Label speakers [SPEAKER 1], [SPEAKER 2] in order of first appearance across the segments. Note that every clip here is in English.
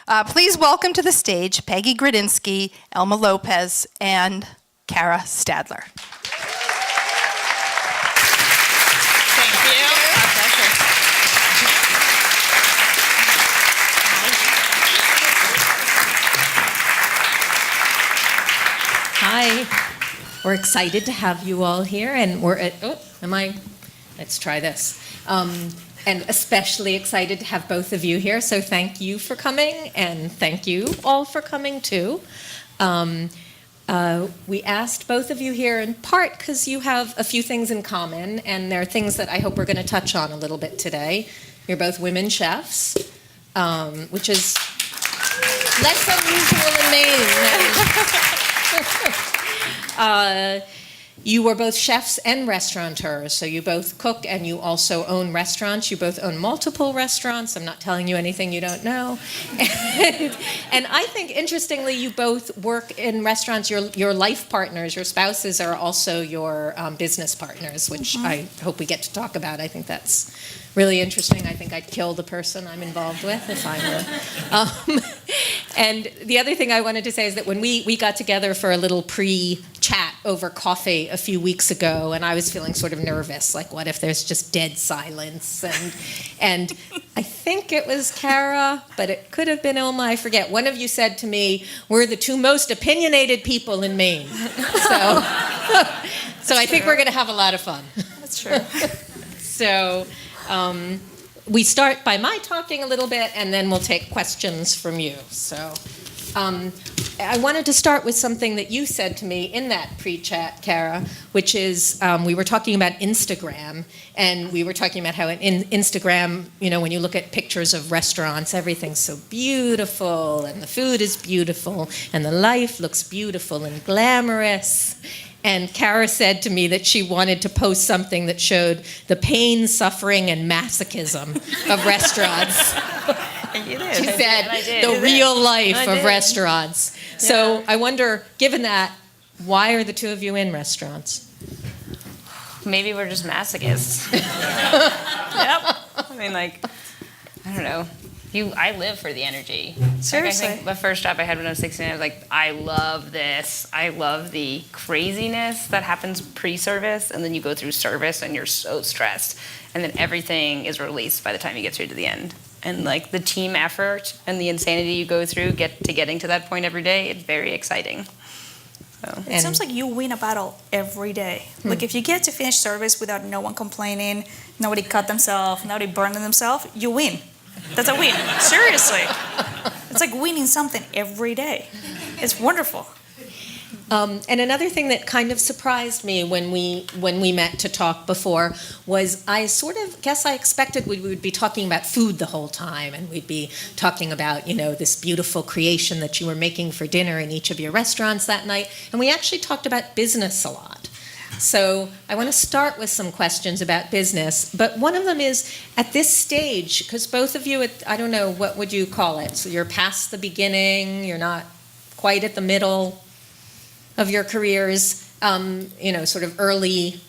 [SPEAKER 1] Please welcome to the stage Peggy Grodinsky, Ilma Lopez, and Cara Stadler.
[SPEAKER 2] Thank you. Our pleasure.
[SPEAKER 3] Hi. We're excited to have you all here, and let's try this. And especially excited to have both of you here, so thank you for coming, and thank you all for coming too. We asked both of you here in part because you have a few things in common, and there are things that I hope we're going to touch on a little bit today. You're both women chefs, which is less unusual in Maine. You were both chefs and restaurateurs, so you both cook and you also own restaurants. You both own multiple restaurants. I'm not telling you anything you don't know. And I think, interestingly, you both work in restaurants. Your life partners, your spouses, are also your business partners, which I hope we get to talk about. I think that's really interesting. I think I'd kill the person I'm involved with if I were. And the other thing I wanted to say is that when we got together for a little pre-chat over coffee a few weeks ago, and I was feeling sort of nervous, like what if there's just dead silence? And I think it was Cara, but it could have been Ilma, I forget. One of you said to me, "We're the two most opinionated people in Maine." So I think we're going to have a lot of fun.
[SPEAKER 2] That's true.
[SPEAKER 3] So we start by my talking a little bit, and then we'll take questions from you. So I wanted to start with something that you said to me in that pre-chat, Cara, which is we were talking about Instagram, and we were talking about how in Instagram, you know, when you look at pictures of restaurants, everything's so beautiful, and the food is beautiful, and the life looks beautiful and glamorous. And Cara said to me that she wanted to post something that showed the pain, suffering, and masochism of restaurants.
[SPEAKER 2] You did.
[SPEAKER 3] She said the real life of restaurants. Yeah. So I wonder, given that, why are the two of you in restaurants?
[SPEAKER 2] Maybe we're just masochists. Yep. I mean, like, I don't know. I live for the energy.
[SPEAKER 4] Seriously.
[SPEAKER 2] Like, I think the first job I had when I was 16, I was like, I love this. I love the craziness that happens pre-service, and then you go through service and you're so stressed, and then everything is released by the time you get through to the end. And like the team effort and the insanity you go through getting to that point every day, it's very exciting. So.
[SPEAKER 4] It seems like you win a battle every day. Like if you get to finish service without no one complaining, nobody cut themselves, nobody burned themselves, you win. That's a win. Seriously. It's like winning something every day. It's wonderful.
[SPEAKER 3] And another thing that kind of surprised me when we met to talk before was I sort of guess I expected we would be talking about food the whole time, and we'd be talking about, you know, this beautiful creation that you were making for dinner in each of your restaurants that night, and we actually talked about business a lot. So I want to start with some questions about business, but one of them is at this stage, because both of you, I don't know, what would you call it? So you're past the beginning, you're not quite at the middle of your careers, you know, sort of early.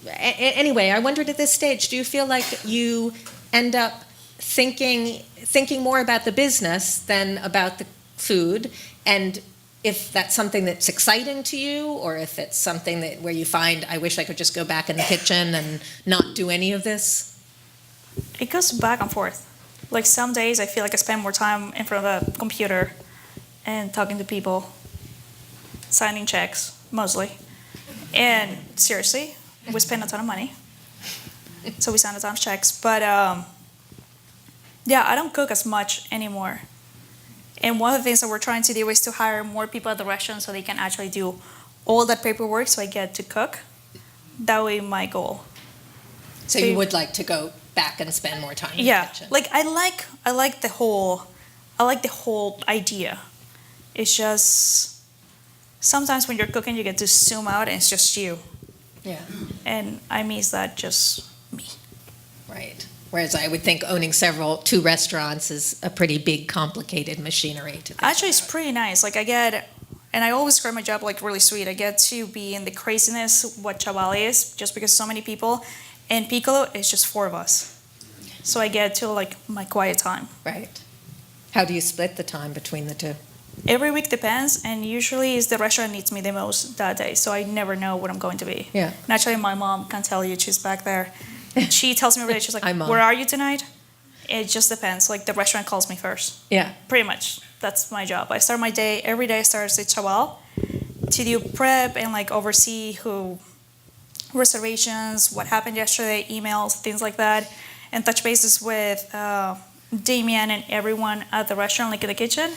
[SPEAKER 3] Anyway, I wondered at this stage, do you feel like you end up thinking more about the business than about the food? And if that's something that's exciting to you, or if it's something where you find, I wish I could just go back in the kitchen and not do any of this?
[SPEAKER 4] It goes back and forth. Like some days I feel like I spend more time in front of a computer and talking to people, signing checks, mostly. And seriously, we spend a ton of money. So we sign a ton of checks. But yeah, I don't cook as much anymore. And one of the things that we're trying to do is to hire more people at the restaurant so they can actually do all that paperwork so I get to cook. That would be my goal.
[SPEAKER 3] So you would like to go back and spend more time in the kitchen?
[SPEAKER 4] Like I like the whole idea. It's just sometimes when you're cooking you get to zoom out and it's just you.
[SPEAKER 3] Yeah.
[SPEAKER 4] And I miss that, just me.
[SPEAKER 3] Right. Whereas I would think owning two restaurants is a pretty big, complicated machinery.
[SPEAKER 4] Actually, it's pretty nice. Like and I always describe my job like really sweet. I get to be in the craziness what Chaval is, just because so many people, and Piccolo is just 4 of us. So I get to like my quiet time.
[SPEAKER 3] Right. How do you split the time between the two?
[SPEAKER 4] Every week depends, and usually is the restaurant needs me the most that day, so I never know what I'm going to be.
[SPEAKER 3] Yeah.
[SPEAKER 4] And actually, my mom can tell you, she's back there. She tells me every day, she's like,
[SPEAKER 3] Hi, Mom.
[SPEAKER 4] where are you tonight? It just depends. Like, the restaurant calls me first.
[SPEAKER 3] Yeah.
[SPEAKER 4] Pretty much. That's my job. I start my day, every day I start at Chaval to do prep and like oversee reservations, what happened yesterday, emails, things like that, and touch bases with Damien and everyone at the restaurant, like in the kitchen.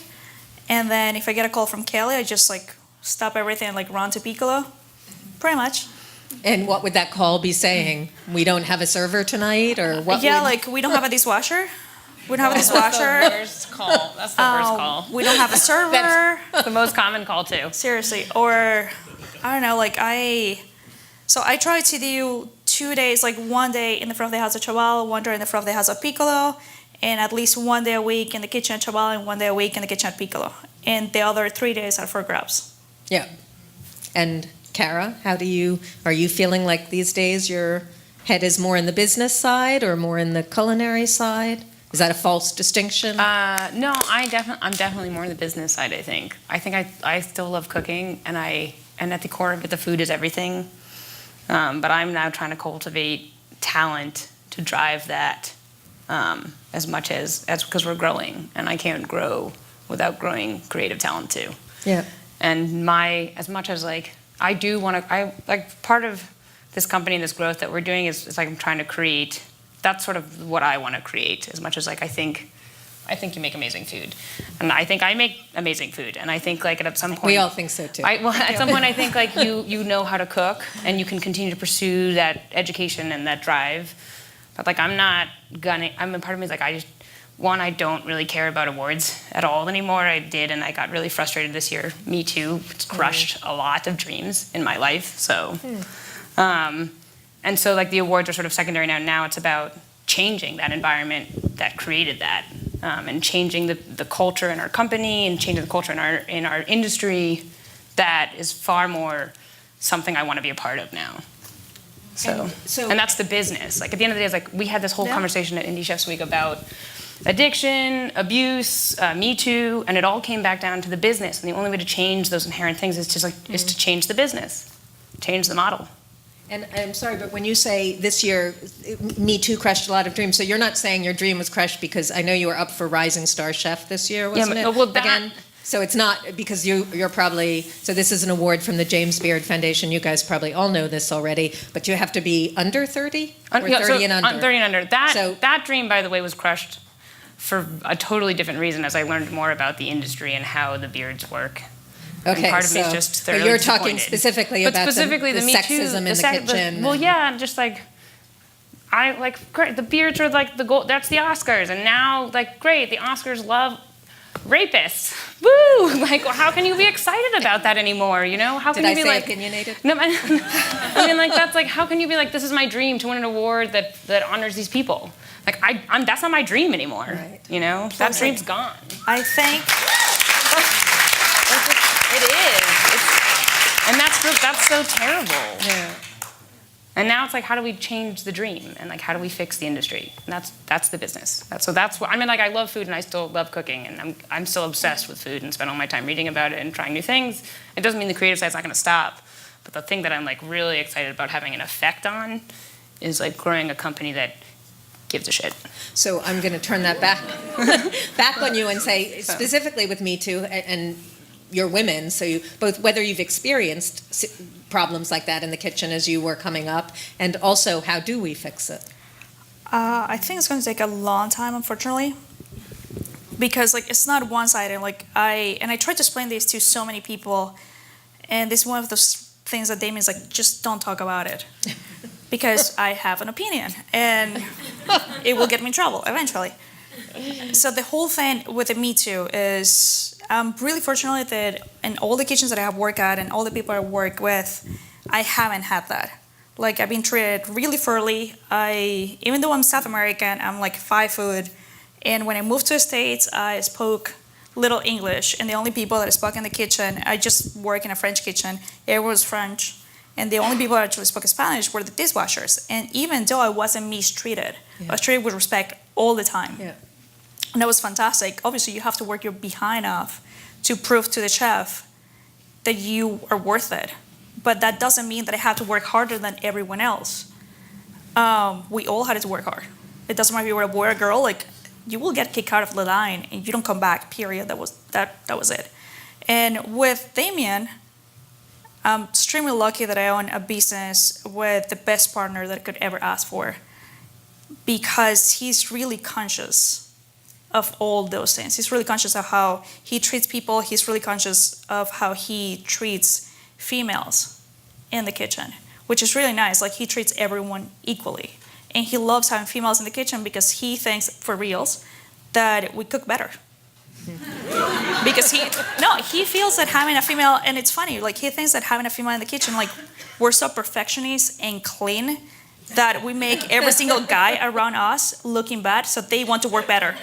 [SPEAKER 4] And then if I get a call from Kelly, I just like stop everything and like run to Piccolo. Pretty much.
[SPEAKER 3] And what would that call be saying? We don't have a server tonight, or what?
[SPEAKER 4] Yeah, like we don't have a dishwasher. We don't have a dishwasher.
[SPEAKER 2] That's the worst call. That's the worst call.
[SPEAKER 4] We don't have a server.
[SPEAKER 2] That's the most common call too.
[SPEAKER 4] Seriously. Or I don't know, like I try to do 2 days, like 1 day in the front of the house at Chaval, 1 day in the front of the house at Piccolo, and at least 1 day a week in the kitchen at Chaval and 1 day a week in the kitchen at Piccolo. And the other 3 days are for grabs.
[SPEAKER 3] Yeah. And Cara, are you feeling like these days your head is more in the business side or more in the culinary side? Is that a false distinction?
[SPEAKER 2] No, I'm definitely more on the business side. I think I still love cooking, and at the core of it, the food is everything. But I'm now trying to cultivate talent to drive that as much as because we're growing, and I can't grow without growing creative talent too.
[SPEAKER 3] Yeah.
[SPEAKER 2] And as much as like I do want to, like part of this company and this growth that we're doing is like I'm trying to create. That's sort of what I want to create. As much as like I think you make amazing food, and I think I make amazing food, and I think like at some point
[SPEAKER 3] We all think so too.
[SPEAKER 2] At some point I think like you know how to cook, and you can continue to pursue that education and that drive. But like I'm not gonna. Part of me is like I don't really care about awards at all anymore. I did, and I got really frustrated this year. Me too. It's crushed a lot of dreams in my life. So, and so like the awards are sort of secondary now. Now it's about changing that environment that created that, and changing the culture in our company and changing the culture in our industry. That is far more something I want to be a part of now. And that's the business. Like at the end of the day, it's like we had this whole conversation at Indie Chefs Week about addiction, abuse, Me Too, and it all came back down to the business. And the only way to change those inherent things is to change the business, change the model.
[SPEAKER 3] And I'm sorry, but when you say this year, Me Too crushed a lot of dreams, so you're not saying your dream was crushed because I know you were up for Rising Star Chef this year, wasn't it?
[SPEAKER 2] Well,
[SPEAKER 3] Again? So it's not because you're probably, so this is an award from the James Beard Foundation. You guys probably all know this already, but you have to be under 30 or 30 and under?
[SPEAKER 2] 30 and under. That dream, by the way, was crushed for a totally different reason as I learned more about the industry and how the beards work.
[SPEAKER 3] Okay,
[SPEAKER 2] and part of me is just thoroughly
[SPEAKER 3] but you're talking
[SPEAKER 2] disappointed.
[SPEAKER 3] specifically about the
[SPEAKER 2] Me Too,
[SPEAKER 3] sexism in the kitchen.
[SPEAKER 2] Well, yeah, I'm just like, great, the beards are like the gold, that's the Oscars, and now, like, great, the Oscars love rapists. Woo! Like, how can you be excited about that anymore, you know? How can you be like
[SPEAKER 3] opinionated?
[SPEAKER 2] No, I mean, like, that's like, how can you be like, this is my dream to win an award that honors these people? Like, I'm that's not my dream anymore,
[SPEAKER 3] right.
[SPEAKER 2] You know? That dream's gone.
[SPEAKER 4] I think...
[SPEAKER 2] It is. And that's so terrible.
[SPEAKER 3] Yeah.
[SPEAKER 2] And now it's like, how do we change the dream? And like, how do we fix the industry? And that's the business. That's what, I mean, like, I love food and I still love cooking, and I'm still obsessed with food and spend all my time reading about it and trying new things. It doesn't mean the creative side's not going to stop. But the thing that I'm like really excited about having an effect on is like growing a company that gives a shit.
[SPEAKER 3] So I'm going to turn that back on you and say, specifically with Me Too and you're women, so you both, whether you've experienced problems like that in the kitchen as you were coming up, and also how do we fix it?
[SPEAKER 4] I think it's going to take a long time, unfortunately, because like it's not one-sided. Like I tried to explain this to so many people, and this is one of those things that Damien's like, just don't talk about it, because I have an opinion, and it will get me in trouble eventually. So the whole thing with the Me Too is I'm really fortunate that in all the kitchens that I have worked at and all the people I work with, I haven't had that. Like I've been treated really fairly. Even though I'm South American, I'm like 5 foot, and when I moved to the States, I spoke little English, and the only people that I spoke in the kitchen, I just work in a French kitchen. Everyone was French, and the only people that actually spoke Spanish were the dishwashers. And even though I wasn't mistreated, I was treated with respect all the time.
[SPEAKER 3] Yeah.
[SPEAKER 4] And that was fantastic. Obviously, you have to work your behind off to prove to the chef that you are worth it. But that doesn't mean that I have to work harder than everyone else. We all had to work hard. It doesn't matter if you were a boy or a girl. Like, you will get kicked out of the line and you don't come back. Period. That was it. And with Damien, I'm extremely lucky that I own a business with the best partner that I could ever ask for, because he's really conscious of all those things. He's really conscious of how he treats people. He's really conscious of how he treats females in the kitchen, which is really nice. Like, he treats everyone equally. And he loves having females in the kitchen because he thinks, for reals, that we cook better. Because he feels that having a female, and it's funny, like, he thinks that having a female in the kitchen, like, we're so perfectionist and clean that we make every single guy around us looking bad, so they want to work better.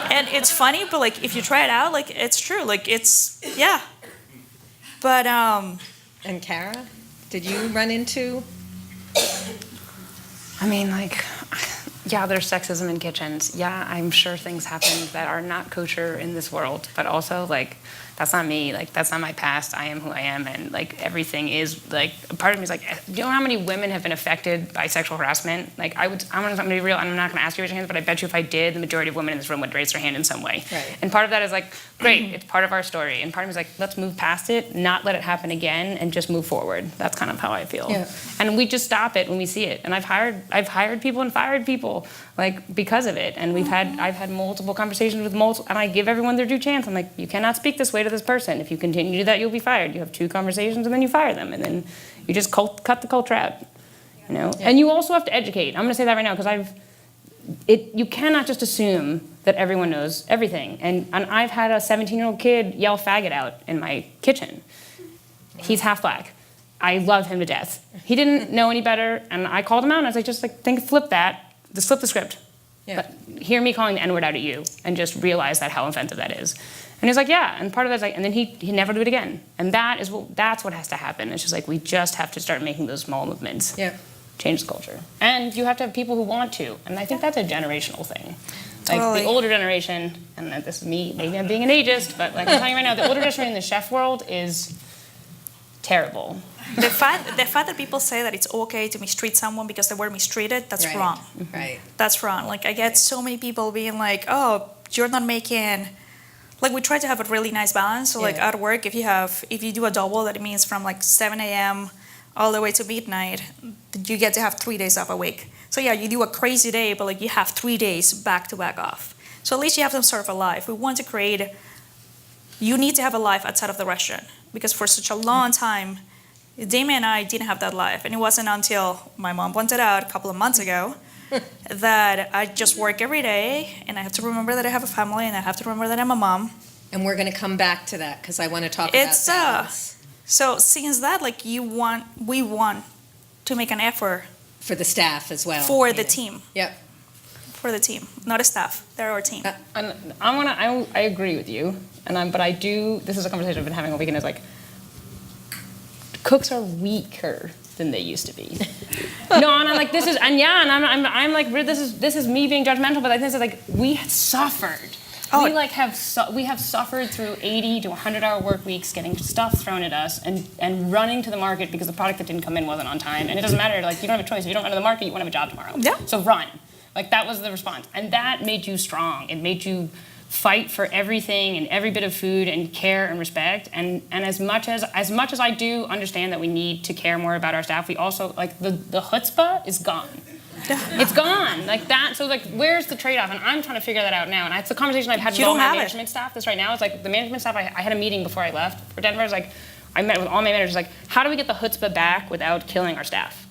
[SPEAKER 4] And it's funny, but like, if you try it out, like, it's true. Like, it's, yeah. But
[SPEAKER 3] And Cara, did you run into?
[SPEAKER 2] I mean, like, yeah, there's sexism in kitchens. Yeah, I'm sure things happen that are not kosher in this world. But also, like, that's not me. Like, that's not my past. I am who I am. And, like, everything is, like, a part of me is like, do you know how many women have been affected by sexual harassment? Like, I'm going to be real. I'm not going to ask you to raise your hands, but I bet you if I did, the majority of women in this room would raise their hand in some way.
[SPEAKER 3] Right.
[SPEAKER 2] And part of that is, like, great. It's part of our story. And part of me is like, let's move past it, not let it happen again, and just move forward. That's kind of how I feel.
[SPEAKER 3] Yeah.
[SPEAKER 2] And we just stop it when we see it. And I've hired people and fired people, like, because of it. And I've had multiple conversations with multiple, and I give everyone their due chance. I'm like, you cannot speak this way to this person. If you continue to do that, you'll be fired. You have 2 conversations and then you fire them, and then you just cut the culture out, you know. Yeah. And you also have to educate. I'm going to say that right now because you cannot just assume that everyone knows everything. And I've had a 17-year-old kid yell faggot out in my kitchen. He's half black. I love him to death. He didn't know any better, and I called him out, and I was like, just like, flip the script. Yeah. But hear me calling the N-word out at you, and just realize how offensive that is. And he's like, yeah, and part of that's like, and then he never do it again. And that's what has to happen. It's just like, we just have to start making those small movements. Yeah. Change the culture. And you have to have people who want to. And I think that's a generational thing. Like, totally. The older generation, and this is me, maybe I'm being an ageist, but like I'm telling you right now, the older generation in the chef world is terrible.
[SPEAKER 4] The fact that people say that it's okay to mistreat someone because they were mistreated, that's
[SPEAKER 3] right.
[SPEAKER 4] wrong.
[SPEAKER 3] Right.
[SPEAKER 4] That's wrong. Like, I get so many people being like, oh, you're not making... Like, we try to have a really nice balance. So, like, at work, if you do a double, that means from like 7 a.m. all the way to midnight, you get to have 3 days off a week. So yeah, you do a crazy day, but like you have 3 days back to back off. So at least you have some sort of a life. We want to create, you need to have a life outside of the restaurant, because for such a long time, Damien and I didn't have that life. And it wasn't until my mom pointed out a couple of months ago that I just work every day, and I have to remember that I have a family, and I have to remember that I'm a mom.
[SPEAKER 3] And we're going to come back to that because I want to talk about balance.
[SPEAKER 4] So since that, like, we want to make an effort
[SPEAKER 3] for the staff as well.
[SPEAKER 4] For the team.
[SPEAKER 3] Yep.
[SPEAKER 4] For the team, not a staff. They're our team.
[SPEAKER 2] And I agree with you, but I do. This is a conversation I've been having all weekend. Is like, cooks are weaker than they used to be. No, and I'm like, this is, and yeah, and I'm like, this is me being judgmental, but I think it's like, we suffered. Oh. We have suffered through 80 to 100-hour work weeks, getting stuff thrown at us, and running to the market because the product that didn't come in wasn't on time. And it doesn't matter. Like, you don't have a choice. If you don't run to the market, you won't have a job tomorrow.
[SPEAKER 4] Yeah.
[SPEAKER 2] So run. Like, that was the response, and that made you strong. It made you fight for everything and every bit of food and care and respect. And as much as I do understand that we need to care more about our staff, we also, like, the chutzpah is gone. It's gone, like that. So like, where's the trade-off? And I'm trying to figure that out now. And it's the conversation I've had with all my management staff. This right now is like the management staff. I had a meeting before I left for Denver. It's like, I met with all my managers. Like, how do we get the chutzpah back without killing our staff?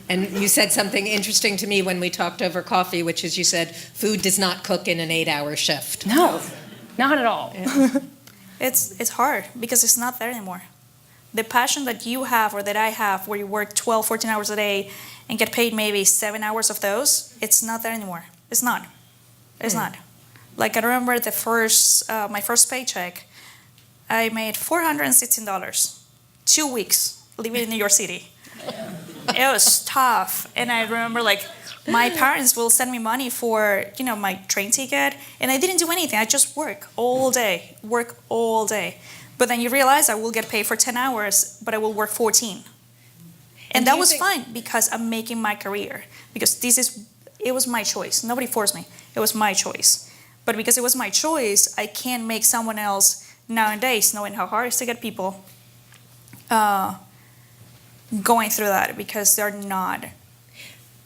[SPEAKER 3] And you said something interesting to me when we talked over coffee, which is you said food does not cook in an 8-hour shift.
[SPEAKER 2] No, not at all.
[SPEAKER 4] Yeah. It's hard because it's not there anymore. The passion that you have or that I have, where you work 12, 14 hours a day and get paid maybe 7 hours of those, it's not there anymore. It's not. It's not. Like, I remember my first paycheck, I made $416, 2 weeks living in New York City. It was tough. And I remember like my parents will send me money for, my train ticket. And I didn't do anything. I just work all day. But then you realize I will get paid for 10 hours, but I will work 14. And that was fine because I'm making my career. Because it was my choice. Nobody forced me. It was my choice. But because it was my choice, I can't make someone else nowadays, knowing how hard it is to get people, going through that because they're not.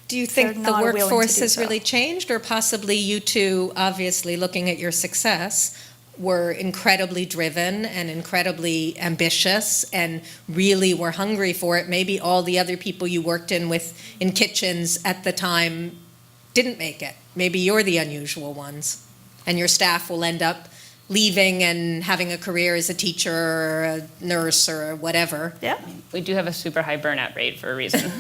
[SPEAKER 3] Do you think the
[SPEAKER 4] not willing to
[SPEAKER 3] workforce
[SPEAKER 4] do
[SPEAKER 3] has
[SPEAKER 4] so.
[SPEAKER 3] really changed, or possibly you two, obviously looking at your success, were incredibly driven and incredibly ambitious and really were hungry for it? Maybe all the other people you worked in kitchens at the time didn't make it. Maybe you're the unusual ones, and your staff will end up leaving and having a career as a teacher or a nurse or whatever.
[SPEAKER 4] Yeah.
[SPEAKER 2] We do have a super high burnout rate for a reason.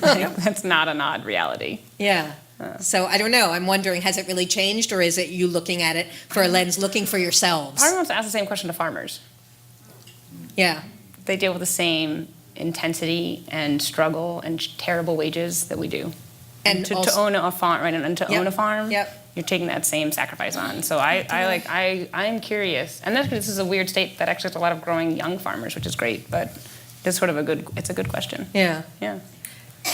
[SPEAKER 2] That's not an odd reality.
[SPEAKER 3] Yeah. So I don't know. I'm wondering, has it really changed, or is it you looking at it for a lens, looking for yourselves?
[SPEAKER 2] Part of me wants to ask the same question to farmers.
[SPEAKER 3] Yeah.
[SPEAKER 2] They deal with the same intensity and struggle and terrible wages that we do.
[SPEAKER 3] And
[SPEAKER 2] to
[SPEAKER 3] also-
[SPEAKER 2] own a farm, right? And to
[SPEAKER 3] Yep.
[SPEAKER 2] own a farm,
[SPEAKER 3] Yep.
[SPEAKER 2] you're taking that same sacrifice on. So I'm curious, and this is a weird state that actually has a lot of growing young farmers, which is great. But it's sort of it's a good question.
[SPEAKER 3] Yeah.
[SPEAKER 2] Yeah.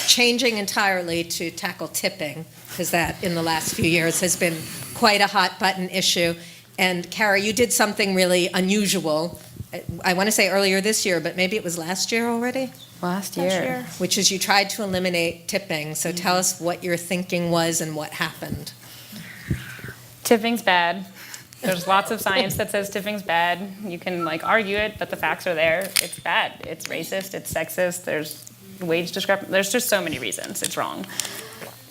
[SPEAKER 3] Changing entirely to tackle tipping, because that in the last few years has been quite a hot button issue. And Cara, you did something really unusual. I want to say earlier this year, but maybe it was last year already,
[SPEAKER 2] Last year.
[SPEAKER 3] which is you tried to eliminate tipping. So tell us what your thinking was and what happened.
[SPEAKER 2] Tipping's bad. There's lots of science that says tipping's bad. You can argue it, but the facts are there. It's bad. It's racist. It's sexist. There's wage discrepancy. There's just so many reasons it's wrong.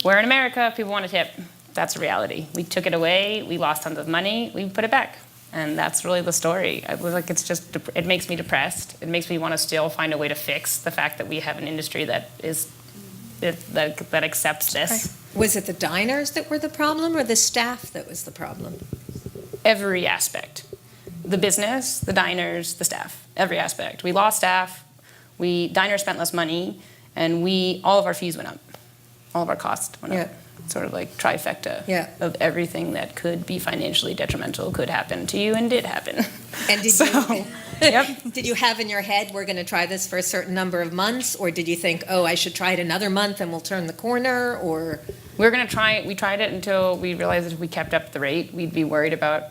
[SPEAKER 2] Where in America, people want to tip. That's a reality. We took it away. We lost tons of money. We put it back. And that's really the story. I was it makes me depressed. It makes me want to still find a way to fix the fact that we have an industry that accepts this.
[SPEAKER 3] Was it the diners that were the problem, or the staff that was the problem?
[SPEAKER 2] Every aspect. The business, the diners, the staff. Every aspect. We lost staff. Diners spent less money, and all of our fees went up. All of our costs went up. Sort of trifecta of everything that could be financially detrimental could happen to you and did happen.
[SPEAKER 3] And did you have in your head, we're going to try this for a certain number of months, or did you think, I should try it another month and we'll turn the corner, or?
[SPEAKER 2] We tried it until we realized that if we kept up the rate, we'd be worried about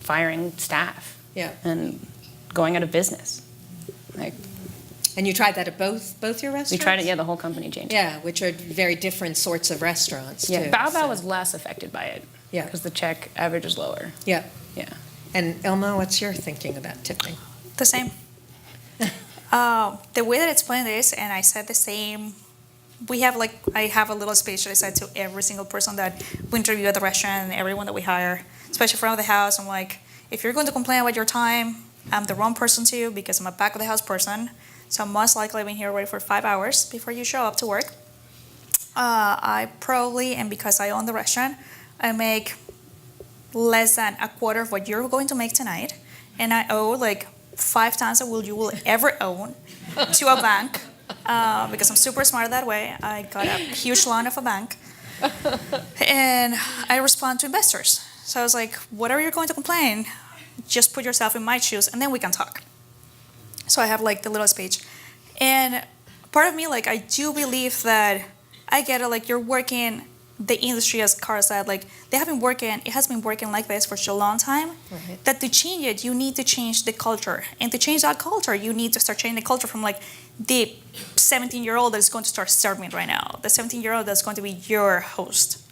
[SPEAKER 2] firing staff and going out of business.
[SPEAKER 3] And you tried that at both your restaurants?
[SPEAKER 2] We tried it, the whole company changed.
[SPEAKER 3] Yeah, which are very different sorts of restaurants, too.
[SPEAKER 2] Bao Bao was less affected by it.
[SPEAKER 3] Yeah.
[SPEAKER 2] Because the check average is lower.
[SPEAKER 3] Yeah.
[SPEAKER 2] Yeah.
[SPEAKER 3] And Ilma, what's your thinking about tipping?
[SPEAKER 4] The same. The way that I explained this, and I said the same, I have a little speech that I said to every single person that we interview at the restaurant and everyone that we hire, especially front of the house. I'm like, if you're going to complain about your time, I'm the wrong person to, because I'm a back of the house person. So most likely I've been here already for 5 hours before you show up to work. I probably, and because I own the restaurant, I make less than a quarter of what you're going to make tonight. And I owe 5 times what you will ever own to a bank, because I'm super smart that way. I got a huge loan of a bank. And I respond to investors. So I was like, whatever you're going to complain, just put yourself in my shoes and then we can talk. So I have the little speech. And part of me, I do believe that I get it, you're working the industry, as Cara said, it has been working like this for such a long time, that to change it, you need to change the culture. And to change that culture, you need to start changing the culture from the 17-year-old that is going to start serving right now, the 17-year-old that's going to be your host.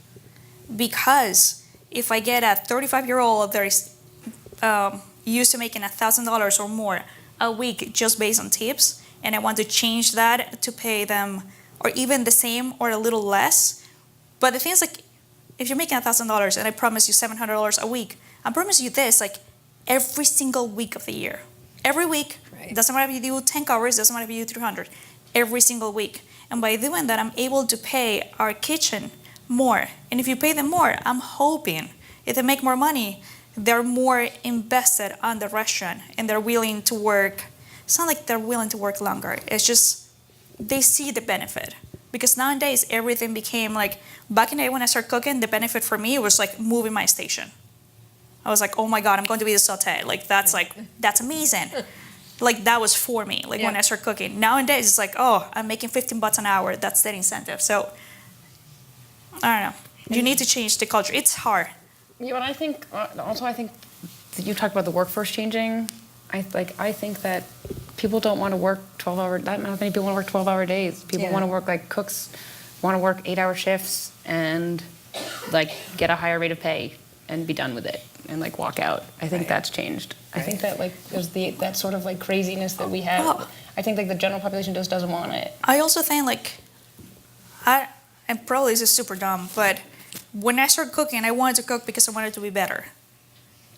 [SPEAKER 4] Because if I get a 35-year-old that is used to making $1,000 or more a week just based on tips, and I want to change that to pay them or even the same or a little less. But the thing is, if you're making $1,000 and I promise you $700 a week, I promise you this, every single week of the year. Every week, doesn't matter if you do 10 hours, doesn't matter if you do 300, every single week. And by doing that, I'm able to pay our kitchen more. And if you pay them more, I'm hoping if they make more money, they're more invested on the restaurant and they're willing to work. It's not like they're willing to work longer. It's just they see the benefit. Because nowadays, everything became like, back in the day when I started cooking, the benefit for me was like moving my station. I was like, oh my God, I'm going to be the sauté. That's amazing. Like that was for me, when I started cooking. Nowadays, it's like, oh, I'm making $15 an hour. That's the incentive. So, I don't know. You need to change the culture. It's hard.
[SPEAKER 2] Yeah, but I think that you talked about the workforce changing. I think that people don't want to work 12-hour. Not many people want to work 12-hour days. People want to work like cooks, want to work 8-hour shifts and like get a higher rate of pay and be done with it and like walk out. I think that's changed. I think that like there's that sort of like craziness that we have.
[SPEAKER 4] Oh.
[SPEAKER 2] I think like the general population just doesn't want it.
[SPEAKER 4] I also think and probably this is super dumb, but when I started cooking, I wanted to cook because I wanted to be better.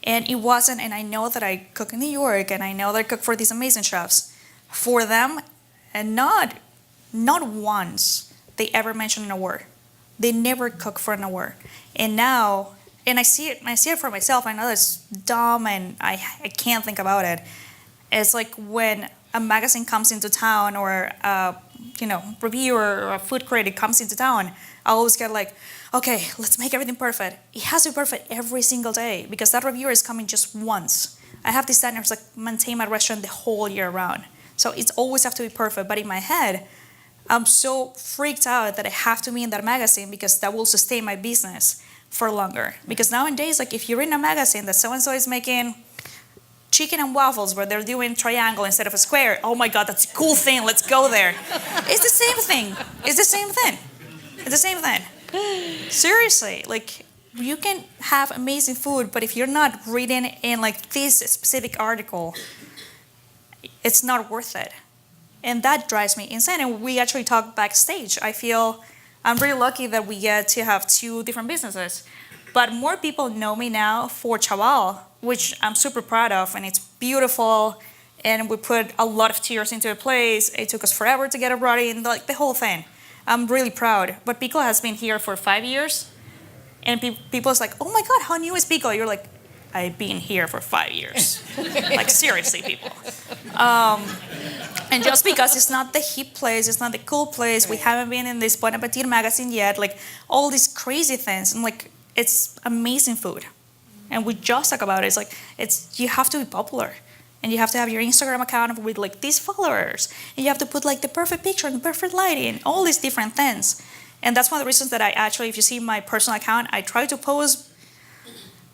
[SPEAKER 4] And it wasn't, and I know that I cook in New York, and I know that I cook for these amazing chefs. For them, and not once they ever mentioned an award. They never cook for an award. And now, and I see it for myself. I know that's dumb, and I can't think about it. It's like when a magazine comes into town, or a reviewer or a food critic comes into town, I always get like, okay, let's make everything perfect. It has to be perfect every single day because that reviewer is coming just once. I have these standards like maintain my restaurant the whole year round. So it's always have to be perfect. But in my head, I'm so freaked out that I have to be in that magazine because that will sustain my business for longer. Because nowadays, like if you're in a magazine that so-and-so is making chicken and waffles where they're doing triangle instead of a square, oh my God, that's a cool thing, let's go there. It's the same thing. It's the same thing. It's the same thing. Seriously, like you can have amazing food, but if you're not reading in like this specific article, it's not worth it. And that drives me insane. And we actually talk backstage. I feel I'm really lucky that we get to have 2 different businesses. But more people know me now for Chaval, which I'm super proud of, and it's beautiful. And we put a lot of tears into a place. It took us forever to get it ready, and like the whole thing. I'm really proud. But Piccolo has been here for 5 years. And people's like, oh my God, how new is Piccolo? You're like, I've been here for 5 years. Like, seriously, people. And just because it's not the hip place, it's not the cool place, we haven't been in this Bon Appetit magazine yet, like, all these crazy things. And, like, it's amazing food. And we just talk about it. It's like, you have to be popular. And you have to have your Instagram account with like these followers. And you have to put like the perfect picture and the perfect lighting, all these different things. And that's one of the reasons that I actually, if you see my personal account, I try to post,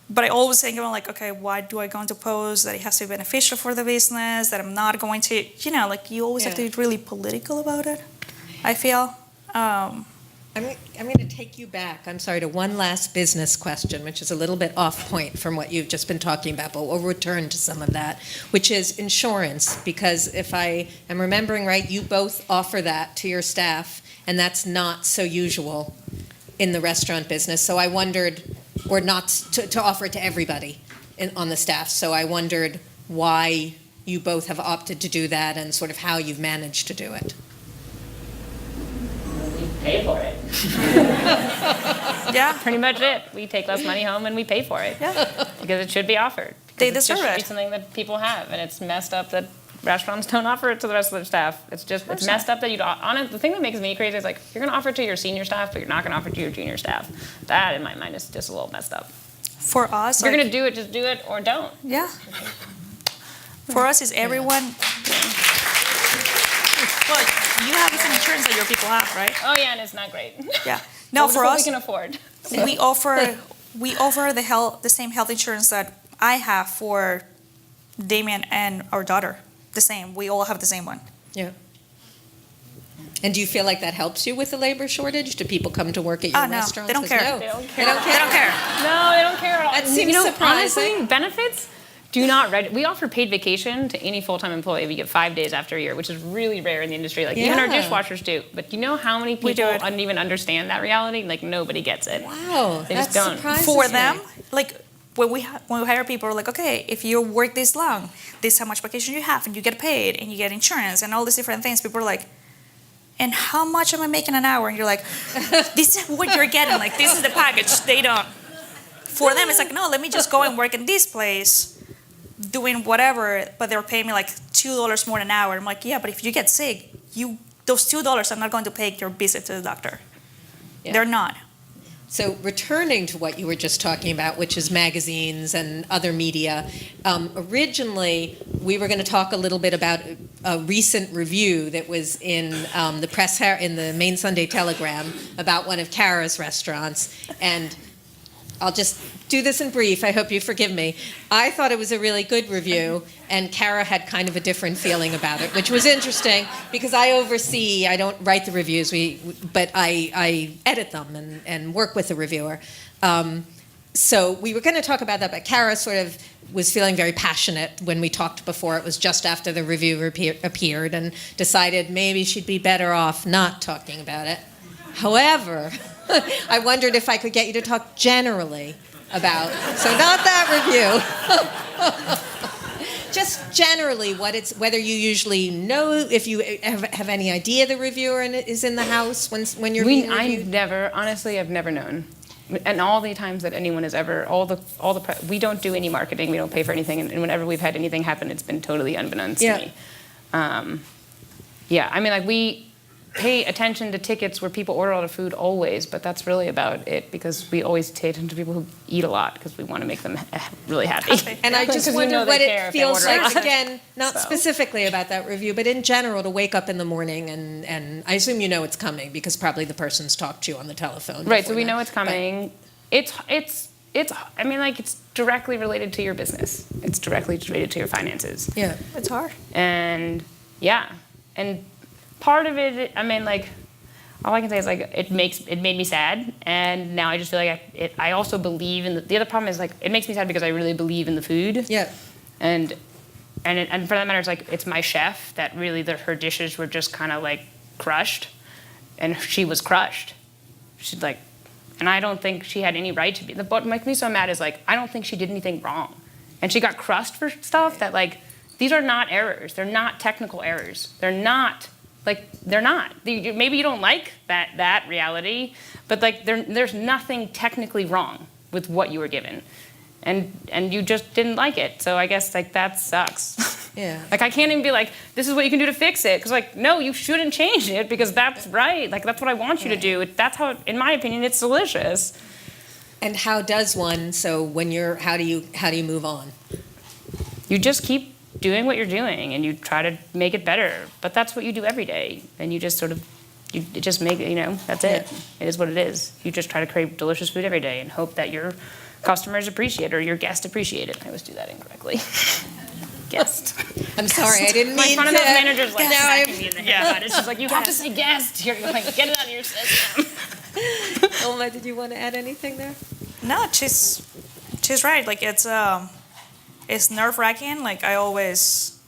[SPEAKER 4] but I always think about like, okay, why do I go to post? That it has to be beneficial for the business, that I'm not going to, like you always have to be really political about it, I feel.
[SPEAKER 3] I'm going to take you back, to one last business question, which is a little bit off point from what you've just been talking about, but we'll return to some of that, which is insurance, because if I am remembering right, you both offer that to your staff, and that's not so usual in the restaurant business. So I wondered, or not to offer it to everybody on the staff, so I wondered why you both have opted to do that and sort of how you've managed to do it.
[SPEAKER 2] Pay for it.
[SPEAKER 4] Yeah.
[SPEAKER 2] Pretty much it. We take less money home and we pay for it.
[SPEAKER 4] Yeah.
[SPEAKER 2] Because it should be offered.
[SPEAKER 4] They deserve it.
[SPEAKER 2] It should be something that people have, and it's messed up that restaurants don't offer it to the rest of their staff. It's messed up that you don't. The thing that makes me crazy is like, you're going to offer it to your senior staff, but you're not going to offer it to your junior staff. That, in my mind, is just a little messed up.
[SPEAKER 4] For us,
[SPEAKER 2] if you're going to do it, just do it or don't.
[SPEAKER 4] Yeah. For us, is everyone. Well, you have the same insurance that your people have, right?
[SPEAKER 2] Oh yeah, and it's not great.
[SPEAKER 4] Yeah. No, for us,
[SPEAKER 2] we can afford.
[SPEAKER 4] We offer the same health insurance that I have for Damien and our daughter. The same. We all have the same one.
[SPEAKER 3] Yeah. And do you feel like that helps you with the labor shortage? Do people come to work at your restaurants?
[SPEAKER 4] They don't care.
[SPEAKER 3] No.
[SPEAKER 2] They don't care.
[SPEAKER 4] They don't care.
[SPEAKER 2] No, they don't care at all.
[SPEAKER 3] That seems surprising.
[SPEAKER 2] Honestly, benefits do not we offer paid vacation to any full-time employee. We get 5 days after a year, which is really rare in the industry. Like even our dishwashers do. But you know how many people don't even understand that reality? Like nobody gets it.
[SPEAKER 3] Wow,
[SPEAKER 2] they just don't.
[SPEAKER 4] For them, like when we hire people, we're like, okay, if you work this long, this is how much vacation you have, and you get paid, and you get insurance, and all these different things. People are like, and how much am I making an hour? And you're like, this is what you're getting. Like this is the package. They don't. For them, it's like, no, let me just go and work in this place, doing whatever, but they're paying me like $2 more an hour. I'm like, yeah, but if you get sick, you those $2 are not going to pay your visit to the doctor.
[SPEAKER 3] Yeah.
[SPEAKER 4] They're not.
[SPEAKER 3] So returning to what you were just talking about, which is magazines and other media, originally we were going to talk a little bit about a recent review that was in the press in the Maine Sunday Telegram about one of Cara's restaurants, and I'll just do this in brief. I hope you forgive me. I thought it was a really good review, and Cara had kind of a different feeling about it, which was interesting because I don't write the reviews, but I edit them and work with the reviewer. So we were going to talk about that, but Cara sort of was feeling very passionate when we talked before. It was just after the review appeared, and decided maybe she'd be better off not talking about it. However, I wondered if I could get you to talk generally about, so not that review, just generally whether you usually know, if you have any idea the reviewer is in the house when you're being reviewed.
[SPEAKER 2] I've never known. And all the times that anyone has ever, we don't do any marketing, we don't pay for anything, and whenever we've had anything happen, it's been totally unbeknownst to me. We pay attention to tickets where people order a lot of food always, but that's really about it, because we always pay attention to people who eat a lot because we want to make them really happy.
[SPEAKER 3] And I just wonder what it feels like, again, not specifically about that review, but in general, to wake up in the morning and I assume you know it's coming because probably the person's talked to you on the telephone.
[SPEAKER 2] Right, so we know it's coming. It's directly related to your business. It's directly related to your finances.
[SPEAKER 3] Yeah.
[SPEAKER 4] It's hard.
[SPEAKER 2] And part of it, all I can say is it made me sad, and now I just feel like I also believe in the other problem is it makes me sad because I really believe in the food.
[SPEAKER 3] Yeah.
[SPEAKER 2] And for that matter, it's my chef that really her dishes were just kind of crushed, and she was crushed. She's and I don't think she had any right to be. What makes me so mad is I don't think she did anything wrong, and she got crushed for stuff that these are not errors. They're not technical errors. They're not. They're not. Maybe you don't like that reality, but there's nothing technically wrong with what you were given, and you just didn't like it. So I guess that sucks.
[SPEAKER 3] Yeah.
[SPEAKER 2] I can't even be this is what you can do to fix it, because no, you shouldn't change it because that's right. That's what I want you to do. That's how, in my opinion, it's delicious.
[SPEAKER 3] And how does one? So how do you move on?
[SPEAKER 2] You just keep doing what you're doing, and you try to make it better. But that's what you do every day, and you just make it. That's it. It is what it is. You just try to create delicious food every day and hope that your customers appreciate it or your guests appreciate it. I always do that incorrectly. Guest.
[SPEAKER 3] I'm sorry, I didn't mean to.
[SPEAKER 2] My front of those managers smacking me in the head.
[SPEAKER 4] Yeah.
[SPEAKER 2] It's just you have to say guest. You're get it out of your system.
[SPEAKER 3] Ilma, did you want to add anything there?
[SPEAKER 4] No, she's right. It's nerve-wracking. I always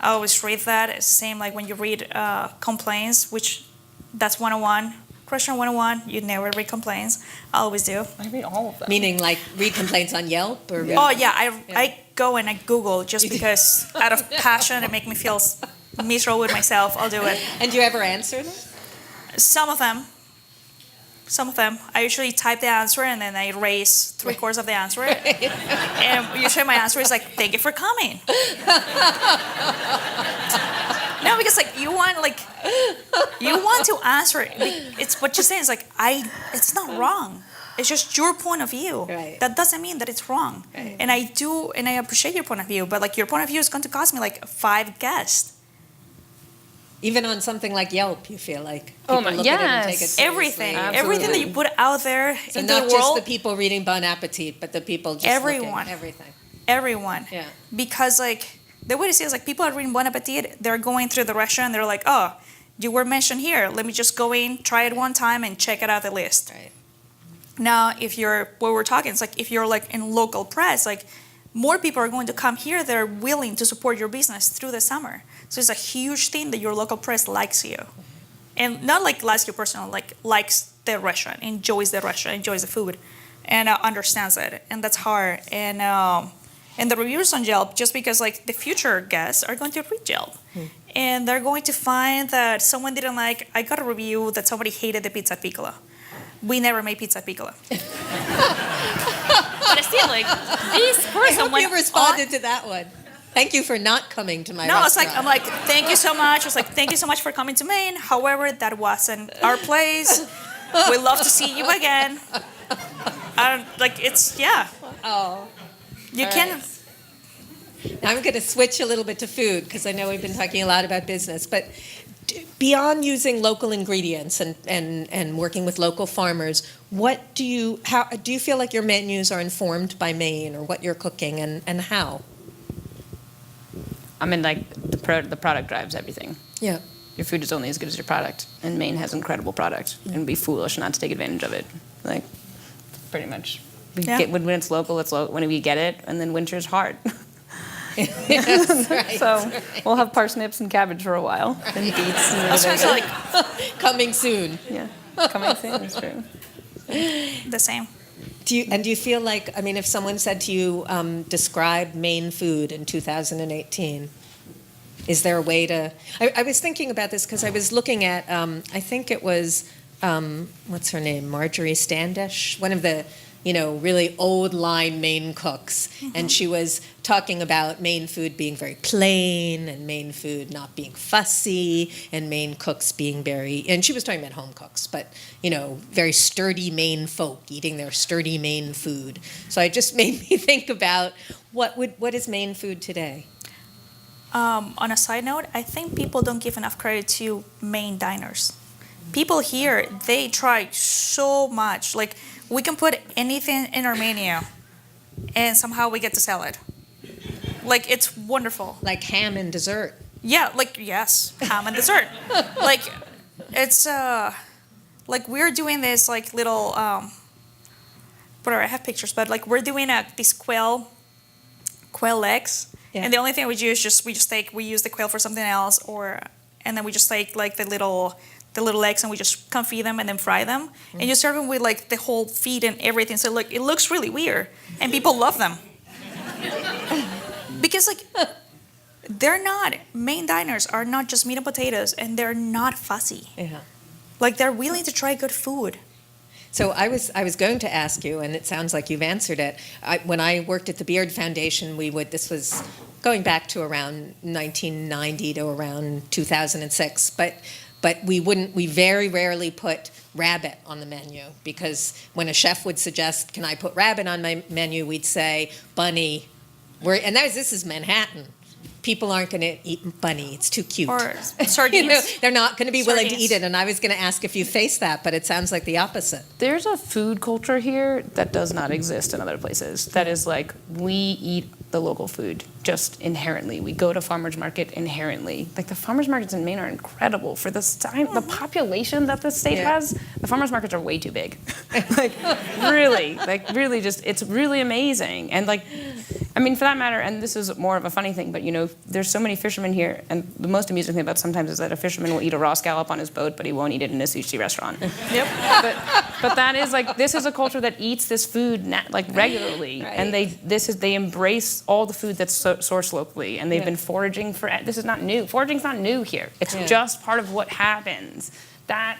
[SPEAKER 4] read that. It's the same when you read complaints, which that's 101. Restaurant 101, you never read complaints. I always do.
[SPEAKER 2] I read all of them.
[SPEAKER 3] Meaning read complaints on Yelp? Or
[SPEAKER 4] Oh, yeah. I go and I Google just because out of passion it makes me feel miserable with myself. I'll do it.
[SPEAKER 3] And do you ever answer them?
[SPEAKER 4] Some of them. I usually type the answer and then I erase 3/4 of the answer. And usually my answer is thank you for coming. No, because you want to answer it. It's what you're saying is it's not wrong. It's just your point of view.
[SPEAKER 3] Right.
[SPEAKER 4] That doesn't mean that it's wrong.
[SPEAKER 3] Right.
[SPEAKER 4] And I appreciate your point of view, but your point of view is going to cost me 5 guests.
[SPEAKER 3] Even on something like Yelp, you feel people look at it and take it seriously.
[SPEAKER 4] Everything that you put out there
[SPEAKER 3] So
[SPEAKER 4] into
[SPEAKER 3] not
[SPEAKER 4] the world.
[SPEAKER 3] just the people reading Bon Appetit, but the people just
[SPEAKER 4] Everyone.
[SPEAKER 3] looking.
[SPEAKER 4] Everyone.
[SPEAKER 3] Yeah.
[SPEAKER 4] Because the way to see it is people are reading Bon Appetit, they're going through the restaurant, they're oh, you were mentioned here. Let me just go in, try it one time, and check it out the list.
[SPEAKER 3] Right.
[SPEAKER 4] Now, what we're talking, it's if you're in local press, more people are going to come here. They're willing to support your business through the summer. So it's a huge thing that your local press likes you, and not likes you personally, likes the restaurant, enjoys the restaurant, enjoys the food, and understands it. And that's hard. And the reviewers on Yelp, just because the future guests are going to read Yelp, and they're going to find that someone didn't I got a review that somebody hated the pizza at Piccolo. We never made pizza at Piccolo. But still, this person
[SPEAKER 3] I hope you responded to that one. Thank you for not coming to my
[SPEAKER 4] No, it's
[SPEAKER 3] restaurant.
[SPEAKER 4] like, I'm like, thank you so much. It's like, thank you so much for coming to Maine. However, that wasn't our place. We love to see you again. Like, it's, yeah.
[SPEAKER 3] Oh.
[SPEAKER 4] You
[SPEAKER 3] All
[SPEAKER 4] can,
[SPEAKER 3] right. Now I'm going to switch a little bit to food because I know we've been talking a lot about business. But beyond using local ingredients and working with local farmers, do you feel like your menus are informed by Maine or what you're cooking and how?
[SPEAKER 2] I mean, like, the product drives everything.
[SPEAKER 3] Yeah.
[SPEAKER 2] Your food is only as good as your product, and Maine has incredible product, and it'd be foolish not to take advantage of it. Like, pretty much. When it's local, it's local. When we get it, and then winter's hard.
[SPEAKER 3] Yes, right.
[SPEAKER 2] So we'll have parsnips and cabbage for a while, and beets. And
[SPEAKER 4] I was gonna say, like,
[SPEAKER 3] Coming soon.
[SPEAKER 2] yeah, coming soon. That's true.
[SPEAKER 4] the same.
[SPEAKER 3] Do you feel like, I mean, if someone said to you, describe Maine food in 2018, is there a way to, I was thinking about this because I was looking at, I think it was, what's her name, Marjorie Standish, one of the, really old line Maine cooks. Mm-hmm. And she was talking about Maine food being very plain and Maine food not being fussy and Maine cooks being and she was talking about home cooks, but, very sturdy Maine folk eating their sturdy Maine food. So it just made me think about what is Maine food today?
[SPEAKER 4] On a side note, I think people don't give enough credit to Maine diners. People here, they try so much. Like, we can put anything in our menu, and somehow we get to sell it. Like, it's wonderful.
[SPEAKER 3] Like ham and dessert.
[SPEAKER 4] Yeah, like, yes, ham and dessert. Like, it's, like, we're doing this, like, little, whatever, I have pictures, but, like, we're doing these quail legs. Yeah. And the only thing we do is we use the quail for something else, and then we just take, like, the little legs and we just confit them and then fry them. Mm-hmm. And you serve them with, like, the whole feet and everything. So, like, it looks really weird. And people love them. Because, like, Maine diners are not just meat and potatoes, and they're not fussy. Yeah. Like, they're willing to try good food.
[SPEAKER 3] So I was going to ask you, and it sounds like you've answered it. When I worked at the Beard Foundation, this was going back to around 1990 to around 2006, but we very rarely put rabbit on the menu, because when a chef would suggest, can I put rabbit on my menu, we'd say, bunny. This is Manhattan. People aren't going to eat bunny. It's too cute.
[SPEAKER 4] Or sardines.
[SPEAKER 3] They're not going to be willing to eat it. And I was going to ask if you face that, but it sounds like the opposite.
[SPEAKER 2] There's a food culture here that does not exist in other places. That is like, we eat the local food just inherently. We go to farmers market inherently. Like, the farmers markets in Maine are incredible for the population that the state has. The farmers markets are way too big. really just, it's really amazing. And, like, I mean, for that matter, and this is more of a funny thing, but, there's so many fishermen here, and the most amusing thing about sometimes is that a fisherman will eat a raw scallop on his boat, but he won't eat it in a sushi restaurant. Yep. But that is, like, this is a culture that eats this food regularly, right. And they embrace all the food that's sourced locally, and they've been foraging this is not new. Foraging's not new here. It's just part of what happens. That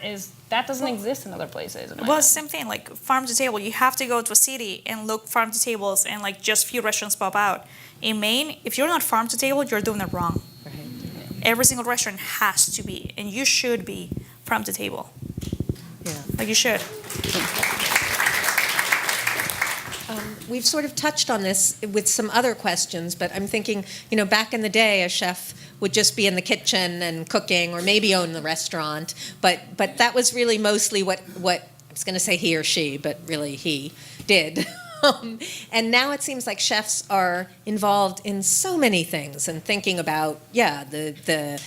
[SPEAKER 2] doesn't exist in other places.
[SPEAKER 4] Well, it's the same thing, like farm to table. You have to go to a city and look farm to tables, and, like, just few restaurants pop out. In Maine, if you're not farm to table, you're doing it wrong. Right. Yeah. Every single restaurant has to be, and you should be, farm to table. Yeah. Like, you should.
[SPEAKER 3] We've sort of touched on this with some other questions, but I'm thinking, back in the day, a chef would just be in the kitchen and cooking, or maybe own the restaurant, but that was really mostly what I was going to say he or she, but really he did. And now it seems like chefs are involved in so many things and thinking about, the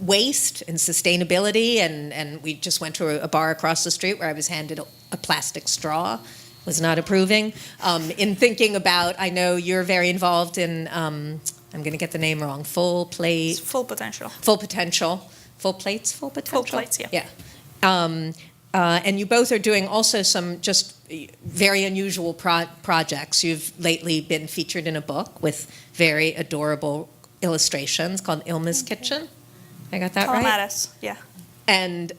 [SPEAKER 3] waste and sustainability. And we just went to a bar across the street where I was handed a plastic straw. Was not approving. In thinking about, I know you're very involved in, I'm going to get the name wrong, Full Plate.
[SPEAKER 4] Full Potential.
[SPEAKER 3] Full Potential. Full Plates, Full Potential?
[SPEAKER 4] Full Plates, yeah.
[SPEAKER 3] Yeah. And you both are doing also some just very unusual projects. You've lately been featured in a book with very adorable illustrations called Ilma's Kitchen. I got that right?
[SPEAKER 4] Calamattis, yeah.
[SPEAKER 3] And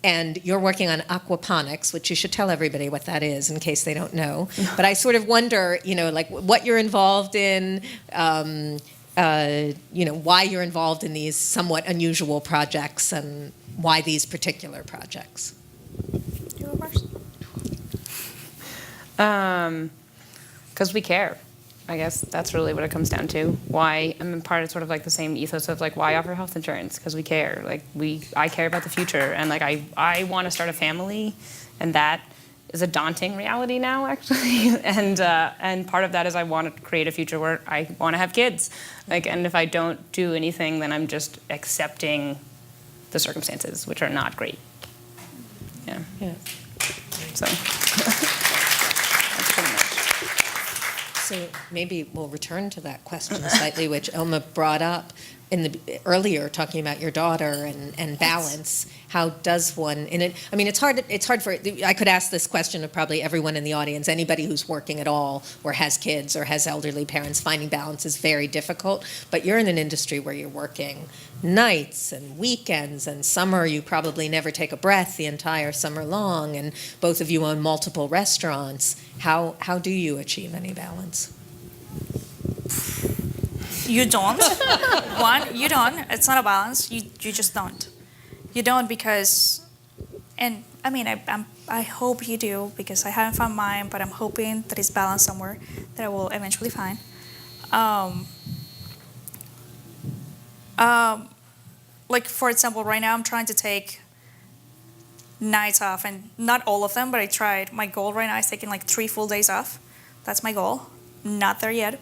[SPEAKER 3] and you're working on aquaponics, which you should tell everybody what that is in case they don't know. But I sort of wonder, like what you're involved in, why you're involved in these somewhat unusual projects and why these particular projects.
[SPEAKER 4] You go first.
[SPEAKER 2] Because we care. I guess that's really what it comes down to. Why I'm part of sort of like the same ethos of like why offer health insurance? Because we care. Like I care about the future, and like I want to start a family, and that is a daunting reality now actually. And part of that is I want to create a future where I want to have kids. Like, and if I don't do anything, then I'm just accepting the circumstances, which are not great. Yeah. So.
[SPEAKER 3] So maybe we'll return to that question slightly, which Ilma brought up earlier, talking about your daughter and balance. How does one in it? I mean, it's hard for. I could ask this question of probably everyone in the audience. Anybody who's working at all, or has kids, or has elderly parents, finding balance is very difficult. But you're in an industry where you're working nights and weekends, and summer you probably never take a breath the entire summer long. And both of you own multiple restaurants. How do you achieve any balance?
[SPEAKER 4] You don't. One, you don't. It's not a balance. You just don't. You don't because, and I mean, I hope you do because I haven't found mine, but I'm hoping that it's balanced somewhere that I will eventually find. Like for example, right now I'm trying to take nights off, and not all of them, but I tried. My goal right now is taking like 3 full days off. That's my goal. Not there yet.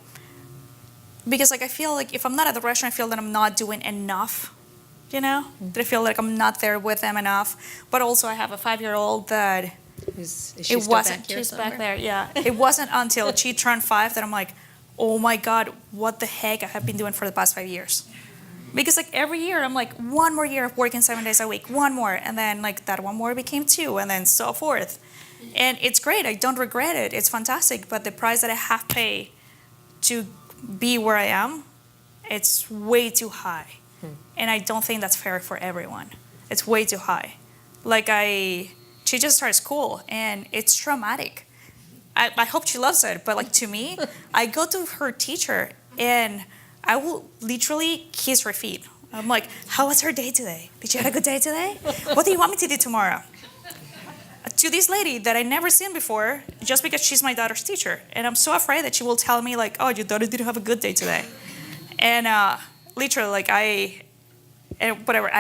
[SPEAKER 4] Because like I feel like if I'm not at the restaurant, I feel that I'm not doing enough, That I feel like I'm not there with them enough. But also I have a 5-year-old that
[SPEAKER 3] Is she still back here
[SPEAKER 4] she's
[SPEAKER 3] somewhere?
[SPEAKER 4] back there, yeah. It wasn't until she turned 5 that I'm like, oh my God, what the heck I have been doing for the past 5 years. Because like every year I'm like, one more year of working 7 days a week, one more, and then like that one more became 2, and then so forth. And it's great, I don't regret it, it's fantastic, but the price that I have paid to be where I am, it's way too high. And I don't think that's fair for everyone. It's way too high. Like she just started school and it's traumatic. I hope she loves it, but like to me, I go to her teacher and I will literally kiss her feet. I'm like, how was her day today? Did you have a good day today? What do you want me to do tomorrow? To this lady that I never seen before, just because she's my daughter's teacher. And I'm so afraid that she will tell me like, oh, your daughter didn't have a good day today. And literally like I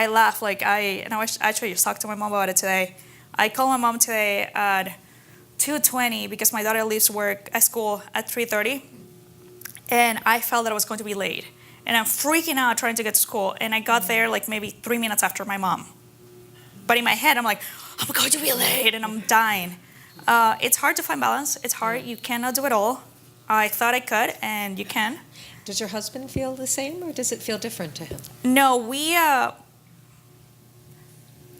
[SPEAKER 4] laugh like I actually just talked to my mom about it today. I called my mom today at 2:20 because my daughter leaves school at 3:30. And I felt that I was going to be late. And I'm freaking out trying to get to school. And I got there like maybe 3 minutes after my mom. But in my head, I'm like, I'm going to be late and I'm dying. It's hard to find balance. It's hard. You cannot do it all. I thought I could, and you can.
[SPEAKER 3] Does your husband feel the same, or does it feel different to him?
[SPEAKER 4] No,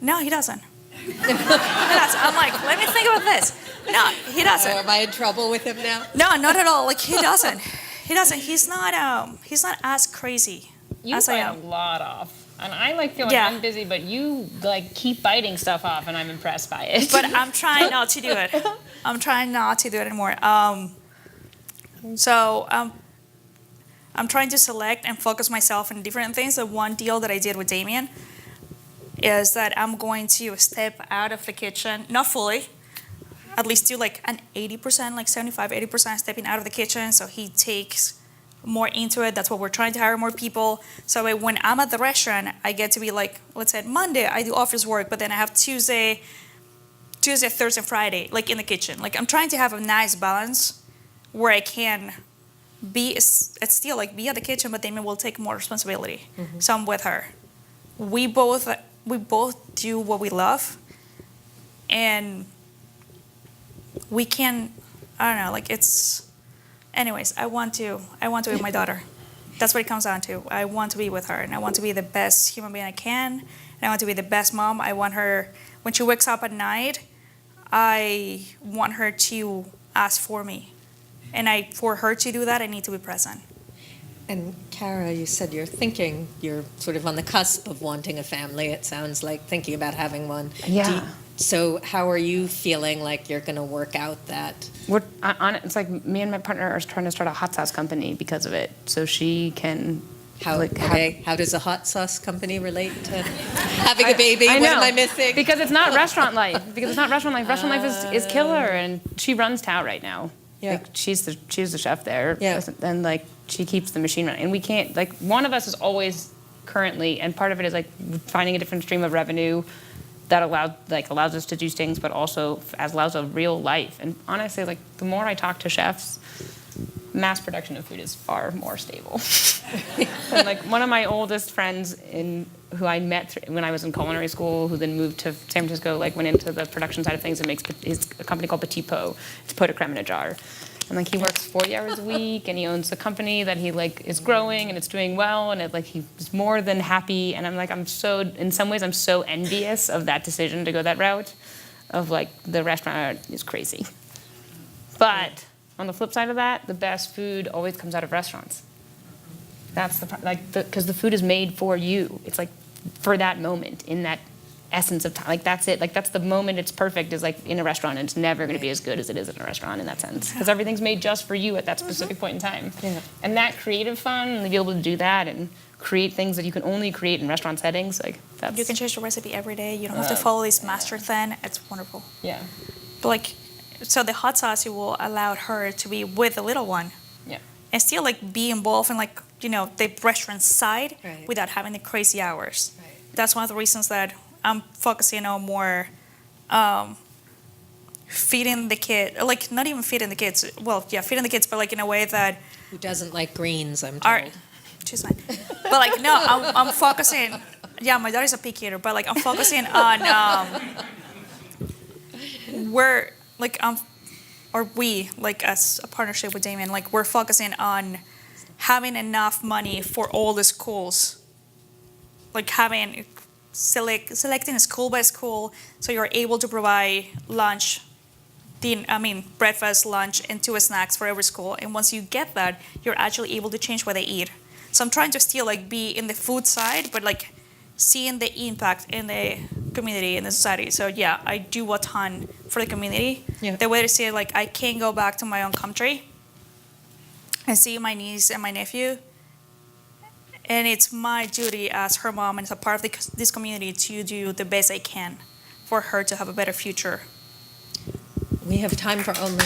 [SPEAKER 4] no, he doesn't. He doesn't. I'm like, let me think about this. No, he doesn't.
[SPEAKER 3] Am I in trouble with him now?
[SPEAKER 4] No, not at all. Like he doesn't. He doesn't. He's not as crazy as I
[SPEAKER 2] bite
[SPEAKER 4] am.
[SPEAKER 2] a lot off. And I like feeling
[SPEAKER 4] Yeah.
[SPEAKER 2] I'm busy, but you like keep biting stuff off, and I'm impressed by it.
[SPEAKER 4] But I'm trying not to do it. I'm trying not to do it anymore. So I'm trying to select and focus myself on different things. The one deal that I did with Damien is that I'm going to step out of the kitchen, not fully, at least do like an 80%, like 75, 80% stepping out of the kitchen. So he takes more into it. That's what we're trying to hire more people. So when I'm at the restaurant, I get to be like, let's say Monday, I do office work, but then I have Tuesday, Thursday, Friday, like in the kitchen. Like I'm trying to have a nice balance where I can be still like be at the kitchen, but Damien will take more responsibility. Mm-hmm. So I'm with her. We both do what we love, and we can. I don't know. Like it's. Anyways, I want to be with my daughter. That's what it comes down to. I want to be with her, and I want to be the best human being I can, and I want to be the best mom. I want her when she wakes up at night. I want her to ask for me. And for her to do that, I need to be present.
[SPEAKER 3] And Cara, you said you're sort of on the cusp of wanting a family. It sounds like thinking about having one.
[SPEAKER 2] Yeah.
[SPEAKER 3] So how are you feeling like you're going to work out that?
[SPEAKER 2] We're on it. It's like me and my partner are trying to start a hot sauce company because of it, so she can.
[SPEAKER 3] How does a hot sauce company relate to having
[SPEAKER 2] I-
[SPEAKER 3] a baby?
[SPEAKER 2] I
[SPEAKER 3] What
[SPEAKER 2] know,
[SPEAKER 3] am I missing?
[SPEAKER 2] Because it's not restaurant life. Restaurant life is killer, and she runs Tao right now.
[SPEAKER 3] Yeah.
[SPEAKER 2] Like, she's the chef there.
[SPEAKER 3] Yeah.
[SPEAKER 2] And like she keeps the machine running, and we can't, like, one of us is always currently, and part of it is like finding a different stream of revenue that allows us to do things, but also allows a real life. And honestly, like, the more I talk to chefs, mass production of food is far more stable. And like, one of my oldest friends who I met when I was in culinary school, who then moved to San Francisco, like, went into the production side of things and makes a company called Petit Pot. It's pot de creme in a jar. And like, he works 40 hours a week, and he owns a company that he like is growing, and it's doing well, and he's more than happy. And I'm like, in some ways I'm so envious of that decision to go that route of like, the restaurant is crazy. But on the flip side of that, the best food always comes out of restaurants. That's because the food is made for you. It's like for that moment, in that essence of time. Like, that's it. Like, that's the moment it's perfect, is like in a restaurant, and it's never going to be as good as it is in a restaurant in that sense. Because everything's made just for you at that specific point in time.
[SPEAKER 3] Yeah.
[SPEAKER 2] And that creative fun, and to be able to do that and create things that you can only create in restaurant settings, like, that's...
[SPEAKER 4] You can change the recipe every day. You don't have to follow this master plan. It's wonderful.
[SPEAKER 2] Yeah.
[SPEAKER 4] But like, so the hot sauce, it will allow her to be with the little one.
[SPEAKER 2] Yeah.
[SPEAKER 4] And still like be involved in like, the restaurant side
[SPEAKER 3] Right.
[SPEAKER 4] without having the crazy hours.
[SPEAKER 3] Right.
[SPEAKER 4] That's one of the reasons that I'm focusing on more feeding the kid, like not even feeding the kids. Well, yeah, feeding the kids, but like in a way that
[SPEAKER 3] Who doesn't like greens, I'm told.
[SPEAKER 4] are, she's fine. But like, no, I'm focusing, yeah, my daughter's a picky eater, but like I'm focusing on where, like, or we, like as a partnership with Damien, like we're focusing on having enough money for all the schools, like having selecting school by school, so you're able to provide lunch, breakfast, lunch, and 2 snacks for every school. And once you get that, you're actually able to change what they eat. So I'm trying to still like be in the food side, but like seeing the impact in the community, in the society. So yeah, I do a ton for the community.
[SPEAKER 3] Yeah.
[SPEAKER 4] The way to see it, like I can't go back to my own country and see my niece and my nephew. And it's my duty as her mom and as a part of this community to do the best I can for her to have a better future.
[SPEAKER 3] We have time for only...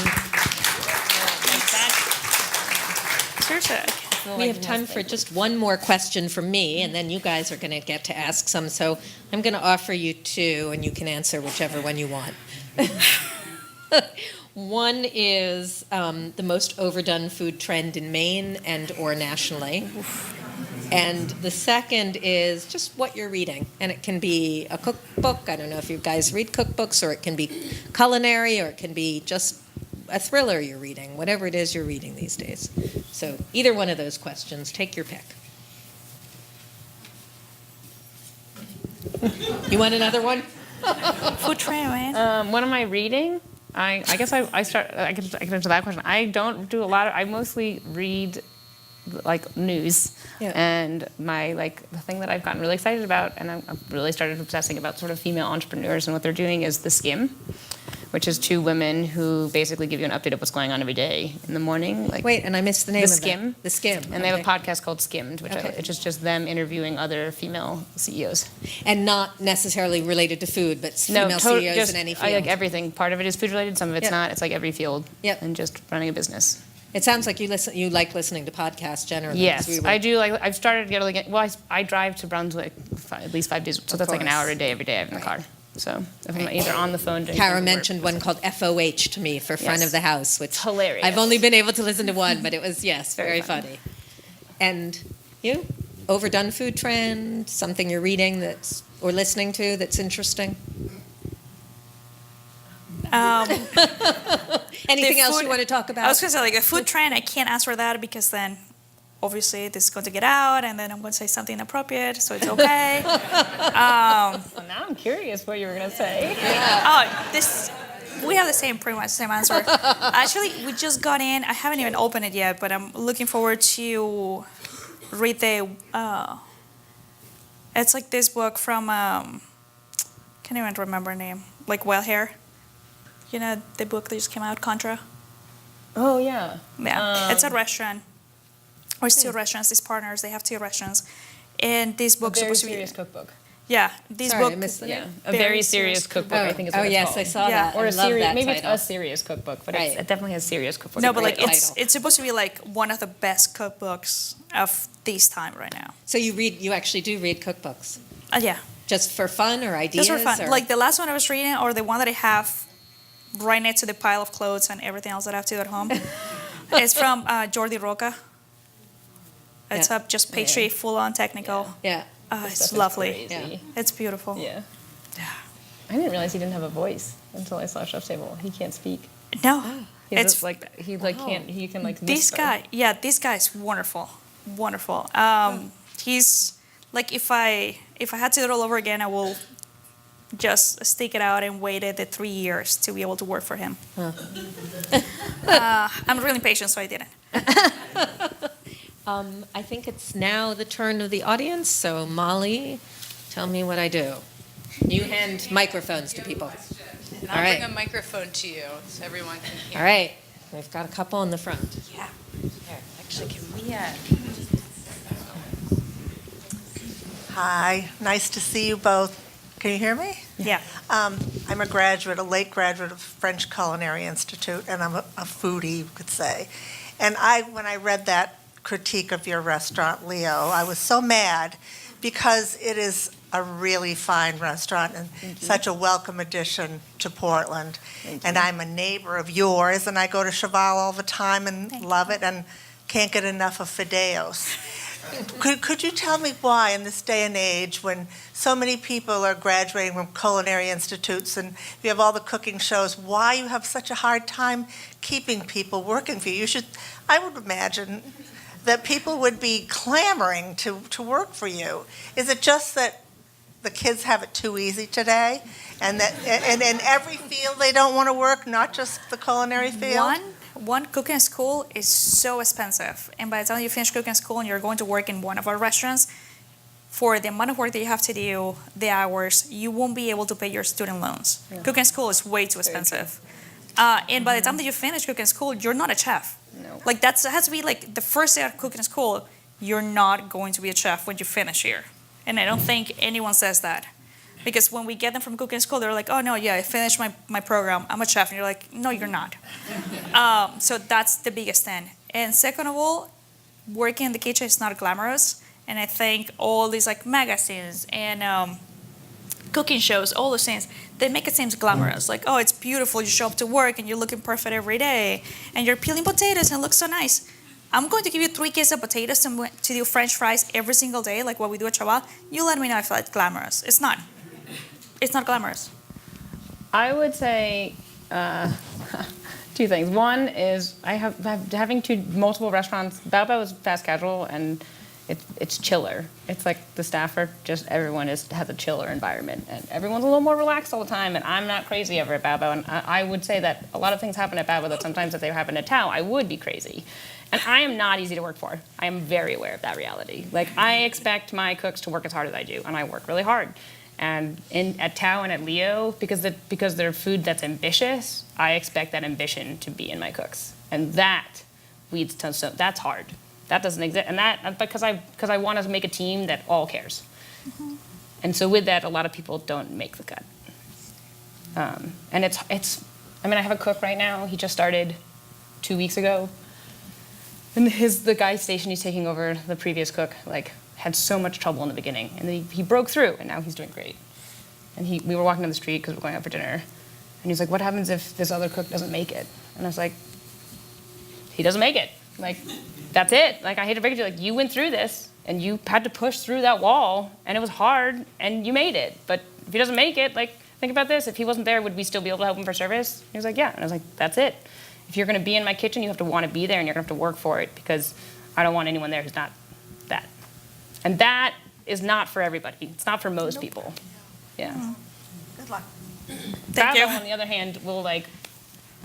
[SPEAKER 4] Seriously.
[SPEAKER 3] We have time for just one more question from me, and then you guys are going to get to ask some. So I'm going to offer you two, and you can answer whichever one you want. One is the most overdone food trend in Maine and or nationally. And the second is just what you're reading. And it can be a cookbook. I don't know if you guys read cookbooks, or it can be culinary, or it can be just a thriller you're reading, whatever it is you're reading these days. So either one of those questions, take your pick. You want another one?
[SPEAKER 4] Food trend, man.
[SPEAKER 2] What am I reading? I guess I can answer that question. I don't do a lot of, I mostly read like news.
[SPEAKER 3] Yeah.
[SPEAKER 2] And the thing that I've gotten really excited about, and I've really started obsessing about sort of female entrepreneurs and what they're doing, is The Skim, which is 2 women who basically give you an update of what's going on every day in the morning. Like,
[SPEAKER 3] Wait, and I missed the name
[SPEAKER 2] The
[SPEAKER 3] of that.
[SPEAKER 2] Skim.
[SPEAKER 3] The Skim.
[SPEAKER 2] And they have a
[SPEAKER 3] Okay.
[SPEAKER 2] podcast called Skimmed, which
[SPEAKER 3] Okay.
[SPEAKER 2] it's just them interviewing other female CEOs.
[SPEAKER 3] And not necessarily related to food, but female CEOs
[SPEAKER 2] just,
[SPEAKER 3] in any
[SPEAKER 2] I
[SPEAKER 3] field.
[SPEAKER 2] like everything. Part of it is food related, some of it's
[SPEAKER 3] Yep.
[SPEAKER 2] not. It's like every field.
[SPEAKER 3] Yep.
[SPEAKER 2] And just running a business.
[SPEAKER 3] It sounds like you like listening to podcasts generally.
[SPEAKER 2] Yes,
[SPEAKER 3] 'cause we were-
[SPEAKER 2] I do. Like, I've started getting. Well, I drive to Brunswick at least 5 days, so that's like an
[SPEAKER 3] course.
[SPEAKER 2] hour a day every day I have in the
[SPEAKER 3] Right.
[SPEAKER 2] car. So if I'm either on the phone doing
[SPEAKER 3] Cara
[SPEAKER 2] something or-
[SPEAKER 3] mentioned one called FOH to me for front
[SPEAKER 2] Yes.
[SPEAKER 3] of the house, which
[SPEAKER 2] It's hilarious.
[SPEAKER 3] I've only been able to listen to one, but it was, yes,
[SPEAKER 2] Very
[SPEAKER 3] very
[SPEAKER 2] funny.
[SPEAKER 3] funny. And you? Overdone food trend, something you're reading or listening to that's interesting? Anything
[SPEAKER 4] The
[SPEAKER 3] else you
[SPEAKER 4] food-
[SPEAKER 3] want to talk about?
[SPEAKER 4] I was going to say, like, a food trend, I can't answer that because then obviously this is going to get out and then I'm going to say something inappropriate, so it's okay.
[SPEAKER 2] Well, now I'm curious what you were gonna say.
[SPEAKER 4] We have pretty much the same answer. Actually, we just got in. I haven't even opened it yet, but I'm looking forward to read it's like this book from, can't even remember her name, like Well Hair. You know, the book that just came out, Contra?
[SPEAKER 2] Oh, yeah.
[SPEAKER 4] Yeah, it's a restaurant. Or it's two restaurants, these partners, they have two restaurants. And this book's
[SPEAKER 2] Very
[SPEAKER 4] supposed to be...
[SPEAKER 2] serious cookbook.
[SPEAKER 4] Yeah, this
[SPEAKER 3] Sorry, I
[SPEAKER 4] book...
[SPEAKER 3] missed the name.
[SPEAKER 2] Yeah, a very serious cookbook, I think is
[SPEAKER 3] Oh,
[SPEAKER 2] what it's
[SPEAKER 3] yes,
[SPEAKER 2] called.
[SPEAKER 3] I saw
[SPEAKER 4] Yeah.
[SPEAKER 3] that.
[SPEAKER 2] Or
[SPEAKER 3] I
[SPEAKER 2] a
[SPEAKER 3] love
[SPEAKER 2] serious,
[SPEAKER 3] that
[SPEAKER 2] maybe
[SPEAKER 3] title.
[SPEAKER 2] it's a serious cookbook, but
[SPEAKER 3] Right.
[SPEAKER 2] it definitely has serious cookbook.
[SPEAKER 4] No, but like
[SPEAKER 3] Great
[SPEAKER 4] it's supposed to be like one of the best cookbooks of this time right now.
[SPEAKER 3] So you actually do read cookbooks?
[SPEAKER 4] Yeah,
[SPEAKER 3] Just for fun or ideas?
[SPEAKER 4] just for fun.
[SPEAKER 3] or-
[SPEAKER 4] Like the last one I was reading, or the one that I have right next to the pile of clothes and everything else that I have to do at home, is from Jordi Roca. It's
[SPEAKER 3] Yeah.
[SPEAKER 4] up just page 3, full on technical.
[SPEAKER 3] Yeah.
[SPEAKER 2] This
[SPEAKER 4] It's
[SPEAKER 2] stuff is
[SPEAKER 4] lovely.
[SPEAKER 2] crazy.
[SPEAKER 4] It's beautiful.
[SPEAKER 2] Yeah. I didn't realize he didn't have a voice until I saw Chef's Table. He can't speak.
[SPEAKER 4] No,
[SPEAKER 2] He has
[SPEAKER 4] it's
[SPEAKER 2] this, like he like can't he can like
[SPEAKER 4] this
[SPEAKER 2] whisper.
[SPEAKER 4] guy. Yeah, this guy is wonderful, wonderful. He's like if I had to do it all over again, I will just stick it out and waited the 3 years to be able to work for him. I'm really patient, so I didn't.
[SPEAKER 3] I think it's now the turn of the audience, so Molly, tell me what I do. You hand microphones to people.
[SPEAKER 5] And
[SPEAKER 3] All
[SPEAKER 5] I'll
[SPEAKER 3] right.
[SPEAKER 5] bring a microphone to you so everyone can hear.
[SPEAKER 3] All right, we've got a couple in the front.
[SPEAKER 5] Yeah. Here, actually, can we,
[SPEAKER 6] Hi, nice to see you both. Can you hear me?
[SPEAKER 4] Yeah.
[SPEAKER 6] I'm a graduate, a late graduate of French Culinary Institute, and I'm a foodie, you could say. And when I read that critique of your restaurant, Leo, I was so mad because it is a really fine restaurant and such a welcome addition to Portland. And I'm a neighbor of yours, and I go to Chaval all the time and love it and can't get enough of Fideos. Could you tell me why, in this day and age, when so many people are graduating from culinary institutes and you have all the cooking shows, why you have such a hard time keeping people working for you? I would imagine that people would be clamoring to work for you. Is it just that the kids have it too easy today, and that and in every field they don't want to work, not just the culinary field?
[SPEAKER 4] One cooking school is so expensive, and by the time you finish cooking school and you're going to work in one of our restaurants, for the amount of work that you have to do, the hours, you won't be able to pay your student loans. Yeah. Cooking school is way too expensive. And by the time that you finish cooking school, you're not a chef.
[SPEAKER 2] No.
[SPEAKER 4] Like that has to be like the first day of cooking school, you're not going to be a chef when you finish here. And I don't think anyone says that. Because when we get them from cooking school, they're like, oh no, yeah, I finished my program, I'm a chef. And you're like, no, you're not. So that's the biggest thing. And second of all, working in the kitchen is not glamorous. And I think all these like magazines and cooking shows, all those things, they make it seem glamorous. Like, oh, it's beautiful, you show up to work and you're looking perfect every day. And you're peeling potatoes and it looks so nice. I'm going to give you 3 cases of potatoes to do French fries every single day, like what we do at Chaval. You let me know if it's glamorous. It's not. It's not glamorous.
[SPEAKER 2] I would say 2 things. One is having multiple restaurants. Bao Bao is fast casual and it's chiller. It's like the staff are just everyone has a chiller environment and everyone's a little more relaxed all the time. And I'm not crazy ever at Bao Bao. And I would say that a lot of things happen at Bao Bao that sometimes if they happen at Tao, I would be crazy. And I am not easy to work for. I am very aware of that reality. Like I expect my cooks to work as hard as I do, and I work really hard. And at Tao and at Leo, because they're food that's ambitious, I expect that ambition to be in my cooks, and that leads to that's hard. That doesn't exist, and that because I want to make a team that all cares. Mm-hmm. And so with that, a lot of people don't make the cut. And it's. I mean, I have a cook right now. He just started 2 weeks ago, and the guy station he's taking over, the previous cook, like, had so much trouble in the beginning, and then he broke through, and now he's doing great. And we were walking down the street because we're going out for dinner, and he's like, "What happens if this other cook doesn't make it?" And I was like, "He doesn't make it. Like, that's it. Like, I hate to break it to you. Like, you went through this, and you had to push through that wall, and it was hard, and you made it. But if he doesn't make it, like, think about this. If he wasn't there, would we still be able to help him for service?" He was like, "Yeah." And I was like, "That's it. If you're going to be in my kitchen, you have to want to be there, and you're going to have to work for it, because I don't want anyone there who's not that." And that is not for everybody. It's not for most people. Yeah.
[SPEAKER 6] Good luck.
[SPEAKER 4] Thank you.
[SPEAKER 2] Bravo, on the other hand, will like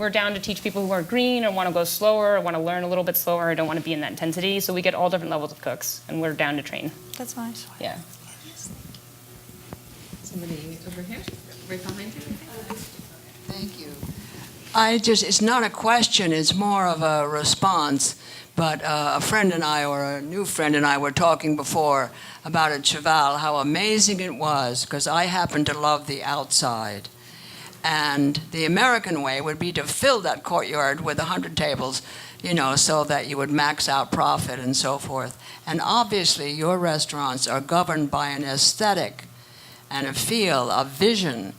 [SPEAKER 2] we're down to teach people who are green or want to go slower or want to learn a little bit slower or don't want to be in that intensity. So we get all different levels of cooks, and we're down to train.
[SPEAKER 4] That's nice.
[SPEAKER 2] Yeah.
[SPEAKER 3] Somebody over here, right behind you.
[SPEAKER 7] Thank you. It's not a question, it's more of a response. But a friend and I, or a new friend and I, were talking before about at Chaval, how amazing it was, because I happen to love the outside. And the American way would be to fill that courtyard with 100 tables, so that you would max out profit and so forth. And obviously, your restaurants are governed by an aesthetic and a feel, a vision,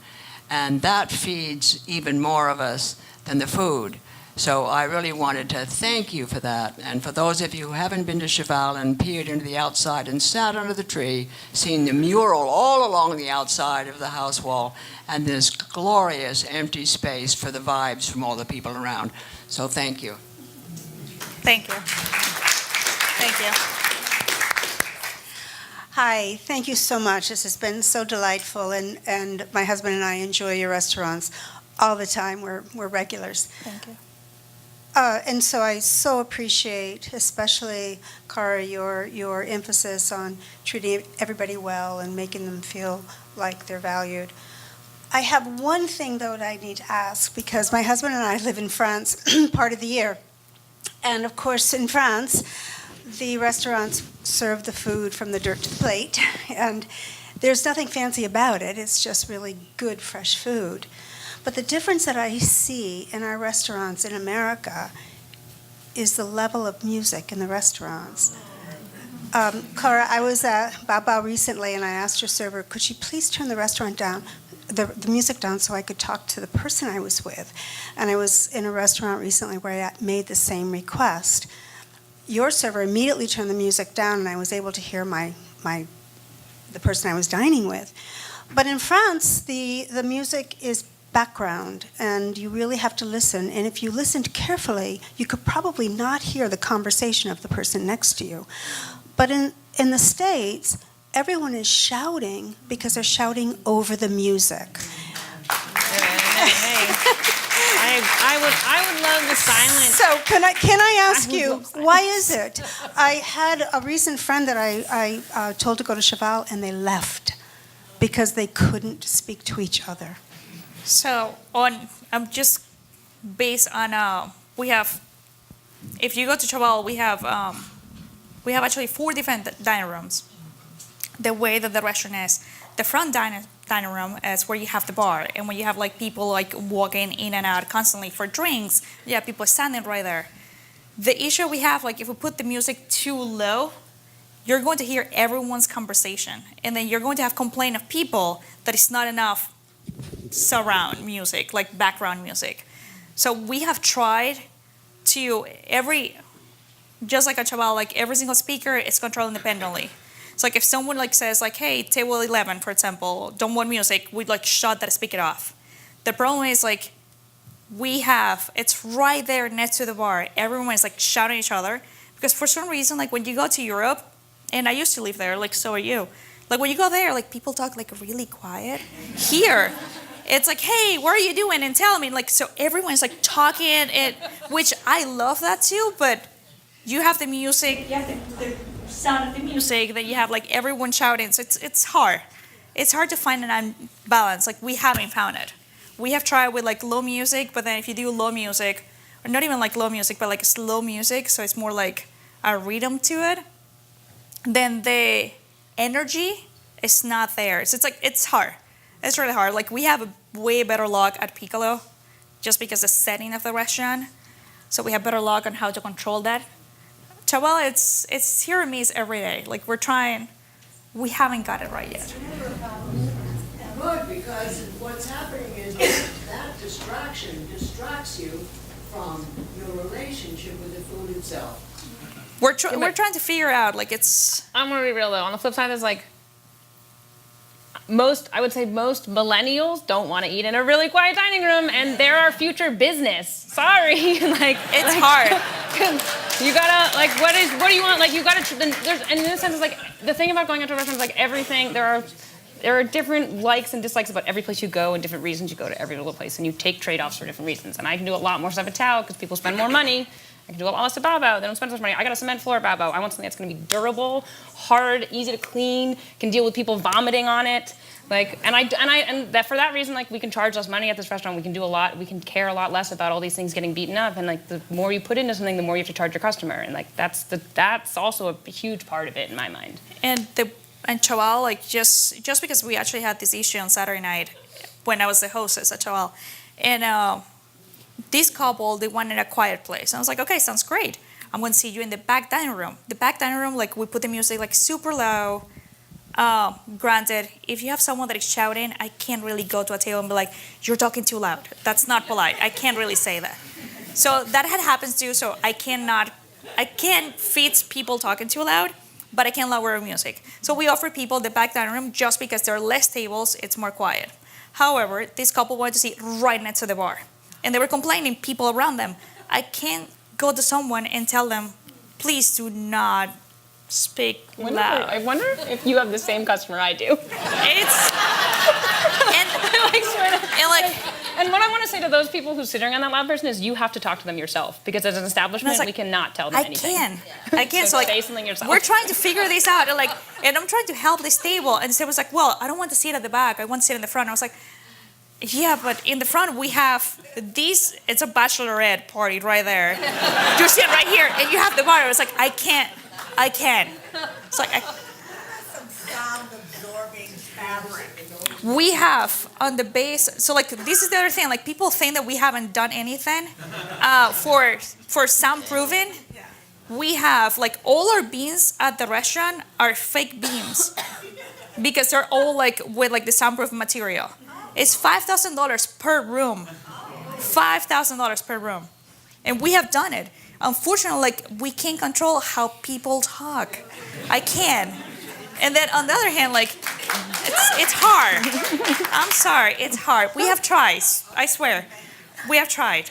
[SPEAKER 7] and that feeds even more of us than the food. So I really wanted to thank you for that. And for those of you who haven't been to Chaval and peered into the outside and sat under the tree, seen the mural all along the outside of the house wall, and this glorious empty space for the vibes from all the people around. So thank you.
[SPEAKER 4] Thank you. Thank you.
[SPEAKER 8] Hi, thank you so much. This has been so delightful, and my husband and I enjoy your restaurants all the time. We're regulars.
[SPEAKER 4] Thank you.
[SPEAKER 8] And so I so appreciate, especially, Cara, your emphasis on treating everybody well and making them feel like they're valued. I have one thing, though, that I need to ask, because my husband and I live in France part of the year. And, of course, in France, the restaurants serve the food from the dirt to the plate, and there's nothing fancy about it. It's just really good, fresh food. But the difference that I see in our restaurants in America is the level of music in the restaurants. Cara, I was at Bao Bao recently, and I asked your server, could she please turn the restaurant down, the music down, so I could talk to the person I was with. And I was in a restaurant recently where I made the same request. Your server immediately turned the music down, and I was able to hear the person I was dining with. But in France, the music is background, and you really have to listen. And if you listened carefully, you could probably not hear the conversation of the person next to you. But in the States, everyone is shouting because they're shouting over the music.
[SPEAKER 2] I would love the silence.
[SPEAKER 8] So can I ask you, why is it? I had a recent friend that I told to go to Chaval, and they left because they couldn't speak to each other.
[SPEAKER 4] So just based on we have, if you go to Chaval, we have actually 4 different dining rooms. The way that the restaurant is, the front dining room is where you have the bar, and when you have like people like walking in and out constantly for drinks, you have people standing right there. The issue we have, like if we put the music too low, you're going to hear everyone's conversation, and then you're going to have complaint of people that it's not enough surround music, like background music. So we have tried to just like a Chaval, like every single speaker is controlled independently. It's like if someone like says like, hey, table 11, for example, don't want music, we'd like shut that speaker off. The problem is like it's right there next to the bar. Everyone is like shouting at each other because for some reason, like when you go to Europe, and I used to live there, like so are you. Like when you go there, like people talk like really quiet. Here, it's like, hey, what are you doing? And tell me, like, so everyone's like talking, which I love that too, but you have the music, you have the sound of the music, then you have like everyone shouting, so it's hard. It's hard to find an balance, like we haven't found it. We have tried with like low music, but then if you do low music, or not even like low music, but like slow music, so it's more like a rhythm to it, then the energy is not there. So it's hard. It's really hard. Like we have a way better log at Piccolo, just because the setting of the restaurant. So we have better log on how to control that. Chaval, it's hit or miss every day. Like we're trying, we haven't got it right yet.
[SPEAKER 7] Good, because what's happening is that distraction distracts you from your relationship with the food itself.
[SPEAKER 4] We're trying to figure out, like it's...
[SPEAKER 2] I'm gonna be real though. On the flip side, there's like I would say most millennials don't want to eat in a really quiet dining room, and they're our future business. Sorry, like
[SPEAKER 4] it's hard.
[SPEAKER 2] You gotta like, what do you want? Like you gotta. And in this sense, it's like the thing about going into a restaurant is like everything. there are different likes and dislikes about every place you go and different reasons you go to every little place, and you take trade-offs for different reasons. And I can do a lot more stuff at Tao because people spend more money. I can do a lot less at Bao. They don't spend as much money. I got a cement floor at Bao. I want something that's going to be durable, hard, easy to clean, can deal with people vomiting on it. Like, and that for that reason, like, we can charge less money at this restaurant. We can do a lot. We can care a lot less about all these things getting beaten up. And like, the more you put into something, the more you have to charge your customer. And like, that's also a huge part of it in my mind.
[SPEAKER 4] And Chaval, like, just because we actually had this issue on Saturday night when I was the hostess at Chaval, and this couple, they wanted a quiet place. And I was like, okay, sounds great. I'm going to see you in the back dining room. The back dining room, like, we put the music like super low. Granted, if you have someone that is shouting, I can't really go to a table and be like, you're talking too loud. That's not polite. I can't really say that. So that had happened too. So I can't fit people talking too loud, but I can lower music. So we offer people the back dining room just because there are less tables, it's more quiet. However, this couple wanted to sit right next to the bar. And they were complaining, people around them. I can't go to someone and tell them, please do not speak loud.
[SPEAKER 2] I wonder if you have the same customer I do. And what I want to say to those people who's sitting on that loud person is you have to talk to them yourself, because as an establishment, we cannot tell them anything.
[SPEAKER 4] I can. So like,
[SPEAKER 2] say something yourself.
[SPEAKER 4] We're trying to figure this out, and I'm trying to help this table. And so it was like, well, I don't want to sit at the back. I want to sit in the front. I was like, yeah, but in the front we have these. It's a bachelorette party right there. You're sitting right here, and you have the bar. I was like, I can't. It's like
[SPEAKER 6] Some sound-absorbing fabric.
[SPEAKER 4] we have on the base. So like, this is the other thing. Like, people think that we haven't done anything for soundproofing. We have, like, all our beams at the restaurant are fake beams because they're all like with like the soundproof material. It's $5,000 per room. $5,000 per room. And we have done it. Unfortunately, like, we can't control how people talk. I can. And then on the other hand, like, it's hard. I'm sorry, it's hard. We have tried. I swear. We have tried.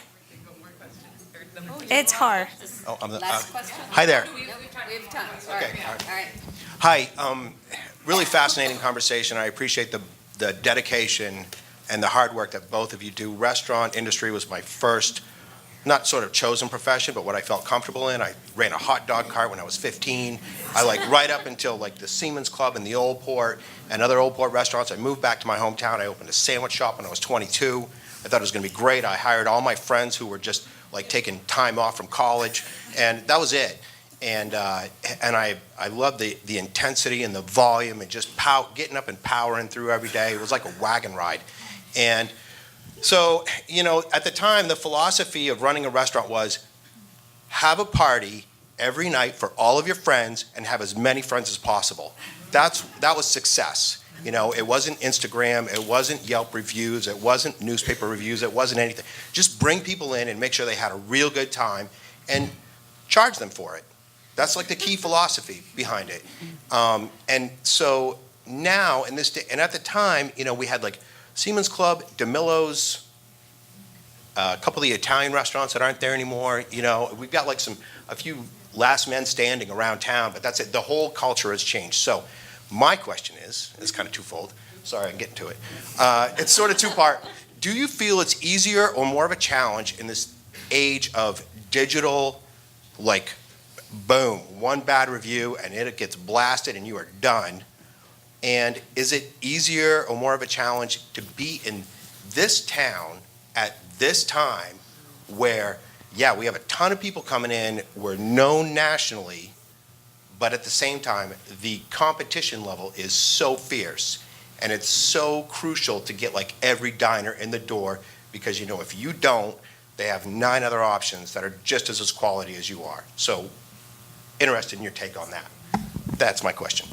[SPEAKER 4] It's hard.
[SPEAKER 9] Oh, hi there.
[SPEAKER 10] We have time.
[SPEAKER 9] Okay.
[SPEAKER 10] All right.
[SPEAKER 9] Hi. Really fascinating conversation. I appreciate the dedication and the hard work that both of you do. Restaurant industry was my first, not sort of chosen profession, but what I felt comfortable in. I ran a hot dog cart when I was 15. I like right up until like the Seamen's Club in the Old Port and other Old Port restaurants. I moved back to my hometown. I opened a sandwich shop when I was 22. I thought it was going to be great. I hired all my friends who were just like taking time off from college, and that was it. And I loved the intensity and the volume and just getting up and powering through every day. It was like a wagon ride. And so, you know, at the time, the philosophy of running a restaurant was have a party every night for all of your friends and have as many friends as possible. That was success. You know, it wasn't Instagram, it wasn't Yelp reviews, it wasn't newspaper reviews, it wasn't anything. Just bring people in and make sure they had a real good time and charge them for it. That's like the key philosophy behind it. And so now, in this day, and at the time, you know, we had like Seamen's Club, DeMillo's, a couple of the Italian restaurants that aren't there anymore. You know, we've got like a few last men standing around town, but that's it. The whole culture has changed. So my question is kind of twofold. Sorry, I'm getting to it. It's sort of two-part. Do you feel it's easier or more of a challenge in this age of digital, like, boom, one bad review and it gets blasted and you are done? And is it easier or more of a challenge to be in this town at this time where, yeah, we have a ton of people coming in, we're known nationally, but at the same time, the competition level is so fierce and it's so crucial to get like every diner in the door, because, you know, if you don't, they have 9 other options that are just as quality as you are. So interested in your take on that. That's my question.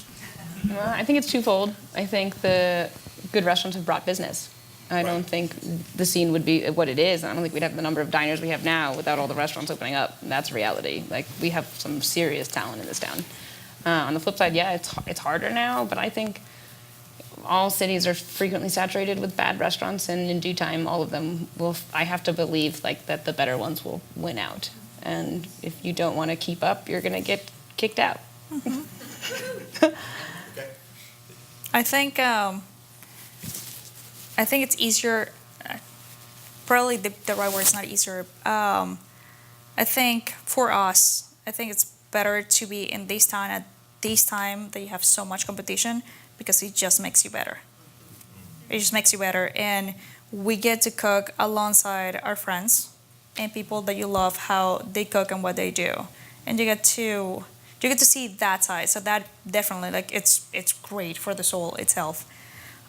[SPEAKER 2] Well, I think it's twofold. I think the good restaurants have brought business. I don't think the scene would be what it is. I don't think we'd have the number of diners we have now without all the restaurants opening up. That's reality. Like, we have some serious talent in this town. On the flip side, yeah, it's harder now, but I think all cities are frequently saturated with bad restaurants, and in due time, all of them will. I have to believe like that the better ones will win out. And if you don't want to keep up, you're going to get kicked out.
[SPEAKER 4] I think it's easier. Probably the right word is not easier. I think for us, I think it's better to be in this town at this time that you have so much competition because it just makes you better. It just makes you better, and we get to cook alongside our friends and people that you love how they cook and what they do, and you get to see that side. So that definitely, like, it's great for the soul itself.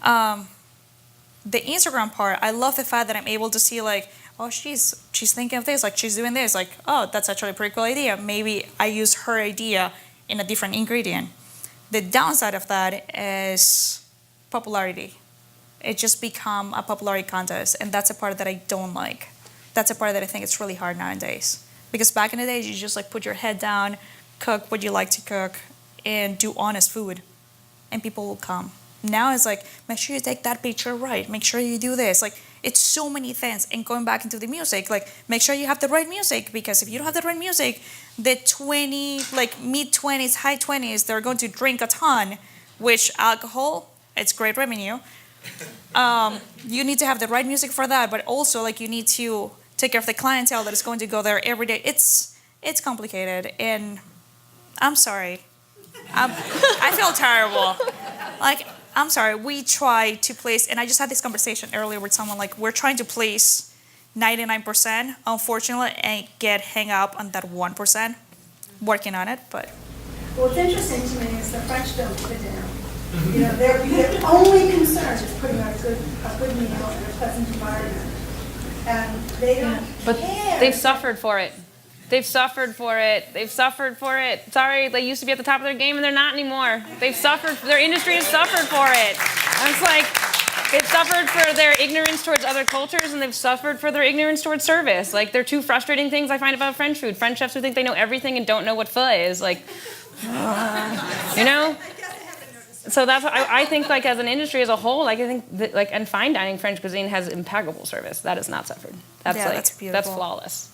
[SPEAKER 4] The Instagram part, I love the fact that I'm able to see, like, oh, she's thinking of this, like, she's doing this, like, oh, that's actually a pretty cool idea. Maybe I use her idea in a different ingredient. The downside of that is popularity. It just become a popularity contest, and that's a part that I don't like. That's a part that I think it's really hard nowadays. Because back in the days, you just like put your head down, cook what you like to cook, and do honest food, and people will come. Now it's like, make sure you take that picture right, make sure you do this. Like, it's so many things. And going back into the music, like, make sure you have the right music, because if you don't have the right music, the mid-20s, high 20s, they're going to drink a ton, which alcohol, it's great revenue. You need to have the right music for that, but also, like, you need to take care of the clientele that is going to go there every day. It's complicated, and I'm sorry. I feel terrible. Like, I'm sorry, we try to place, and I just had this conversation earlier with someone, like, we're trying to place 99%, unfortunately, and get hung up on that 1%, working on it, but.
[SPEAKER 10] What's interesting to me is the French don't put it down. You know, their only concern is putting out a good meal in a pleasant environment. And they don't care.
[SPEAKER 2] They've suffered for it. They've suffered for it. Sorry, they used to be at the top of their game and they're not anymore. They've suffered, their industry has suffered for it. And it's like, they've suffered for their ignorance towards other cultures, and they've suffered for their ignorance towards service. Like, they're two frustrating things I find about French food. French chefs who think they know everything and don't know what pho is. Like, you know? So that's what I think, like, as an industry as a whole, like, I think that, like, and fine dining French cuisine has impeccable service. That is not suffered. That's
[SPEAKER 4] that's beautiful.
[SPEAKER 2] That's flawless.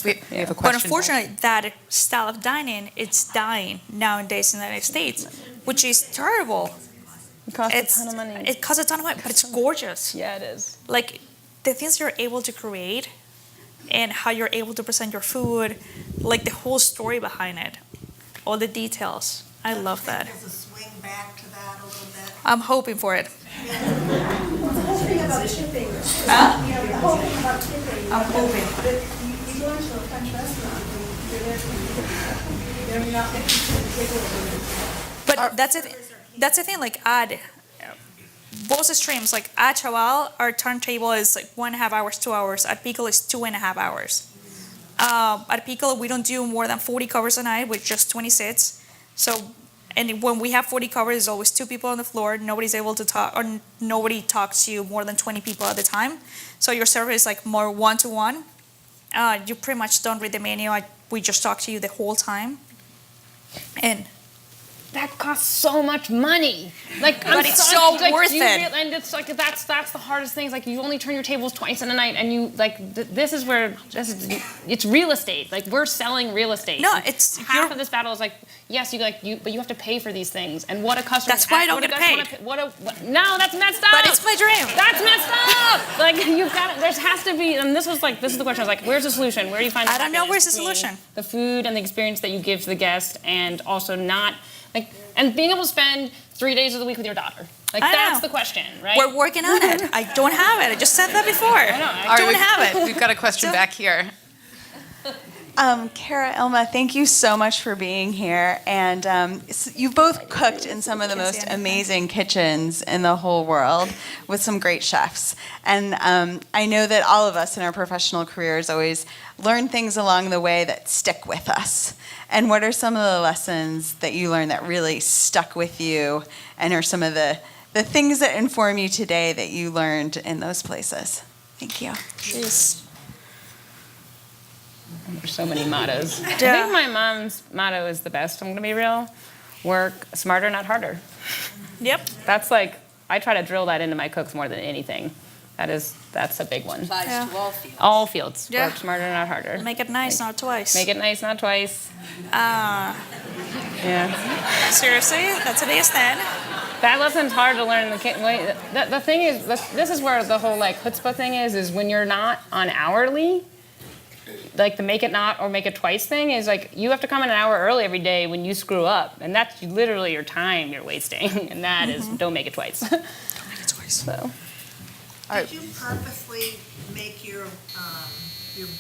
[SPEAKER 1] We have a question.
[SPEAKER 4] But unfortunately, that style of dining, it's dying nowadays in the United States, which is terrible.
[SPEAKER 2] It costs a ton of money.
[SPEAKER 4] It costs a ton of money, but it's gorgeous.
[SPEAKER 2] Yeah, it is.
[SPEAKER 4] Like, the things you're able to create and how you're able to present your food, like the whole story behind it, all the details. I love that.
[SPEAKER 6] There's a swing back to that a little bit.
[SPEAKER 4] I'm hoping for it.
[SPEAKER 10] The whole thing about tipping, the whole thing about tipping.
[SPEAKER 4] I'm hoping.
[SPEAKER 10] You go into a French restaurant and you're there for they're not making sure to take over.
[SPEAKER 4] But that's the thing, like, at both extremes, like, at Chaval, our turntable is like 1.5 hours, 2 hours. At Piccolo, is 2.5 hours. At Piccolo, we don't do more than 40 covers a night with just 20 seats. So, and when we have 40 covers, there's always 2 people on the floor. Nobody's able to talk, or nobody talks to you more than 20 people at a time. So your service is like more one-to-one. You pretty much don't read the menu. We just talk to you the whole time. And
[SPEAKER 2] that costs so much money. Like,
[SPEAKER 4] but it's so worth it.
[SPEAKER 2] And it's like, that's the hardest thing. It's like, you only turn your tables twice in a night, and you, like, it's real estate. Like, we're selling real estate.
[SPEAKER 4] No, it's
[SPEAKER 2] half of this battle is like, yes, but you have to pay for these things. And what a customer.
[SPEAKER 4] That's why I don't get paid.
[SPEAKER 2] No, that's messed up.
[SPEAKER 4] But it's my dream.
[SPEAKER 2] That's messed up. Like, there has to be, and this is the question. I was like, where's the solution? Where do you find the
[SPEAKER 4] I don't know where's the solution.
[SPEAKER 2] The food and the experience that you give to the guest, and also not, like, and being able to spend 3 days of the week with your daughter. Like, that's the question, right?
[SPEAKER 4] We're working on it. I don't have it. I just said that before. I don't have it.
[SPEAKER 5] We've got a question back here.
[SPEAKER 11] Cara, Ilma, thank you so much for being here. And you've both cooked in some of the most amazing kitchens in the whole world with some great chefs. And I know that all of us in our professional careers always learn things along the way that stick with us. And what are some of the lessons that you learned that really stuck with you, and are some of the things that inform you today that you learned in those places? Thank you.
[SPEAKER 4] Jeez.
[SPEAKER 2] There's so many mottos. I think my mom's motto is the best, I'm going to be real. Work smarter, not harder.
[SPEAKER 4] Yep.
[SPEAKER 2] That's like, I try to drill that into my cooks more than anything. That's a big one.
[SPEAKER 3] Applies
[SPEAKER 4] Yeah.
[SPEAKER 3] to all fields.
[SPEAKER 2] All fields.
[SPEAKER 4] Yeah.
[SPEAKER 2] Work smarter, not harder.
[SPEAKER 4] Make it nice, not twice.
[SPEAKER 2] Make it nice, not twice.
[SPEAKER 4] Ah,
[SPEAKER 2] Yeah.
[SPEAKER 4] seriously? That's what he said.
[SPEAKER 2] That lesson's hard to learn. The thing is, this is where the whole like chutzpah thing is when you're not on hourly, like the make it not or make it twice thing is like you have to come in an hour early every day when you screw up, and that's literally your time you're wasting, and that is don't make it twice. Don't make it twice. So.
[SPEAKER 6] Did you purposely make your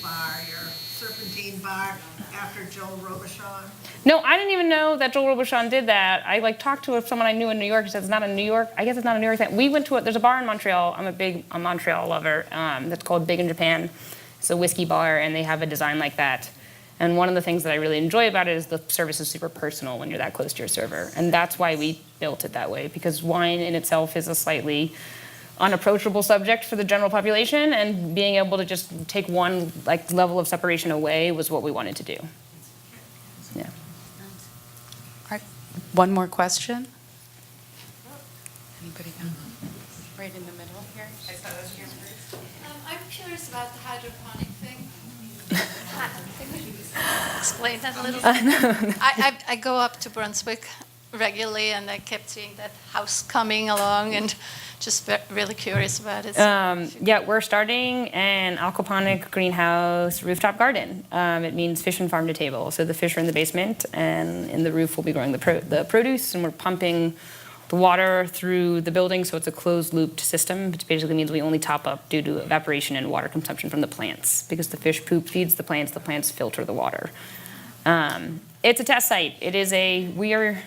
[SPEAKER 6] bar, your serpentine bar, after Joel Robuchon?
[SPEAKER 2] No, I didn't even know that Joel Robuchon did that. I like talked to someone I knew in New York. He said it's not a New York. I guess it's not a New York thing. We went to there's a bar in Montreal. I'm a big Montreal lover. That's called Big in Japan. It's a whiskey bar, and they have a design like that. And one of the things that I really enjoy about it is the service is super personal when you're that close to your server, and that's why we built it that way. Because wine in itself is a slightly unapproachable subject for the general population, and being able to just take one like level of separation away was what we wanted to do. Yeah.
[SPEAKER 5] One more question? Anybody got right in the middle here? I thought it was here first.
[SPEAKER 12] I'm curious about the hydroponic thing. Explain that a little bit. I go up to Brunswick regularly, and I kept seeing that house coming along, and just really curious about it.
[SPEAKER 2] Yeah, we're starting an aquaponic greenhouse rooftop garden. It means fish and farm to table. So the fish are in the basement, and in the roof we'll be growing the produce, and we're pumping the water through the building, so it's a closed-looped system, which basically means we only top up due to evaporation and water consumption from the plants, because the fish poop feeds the plants filter the water. It's a test site. We are,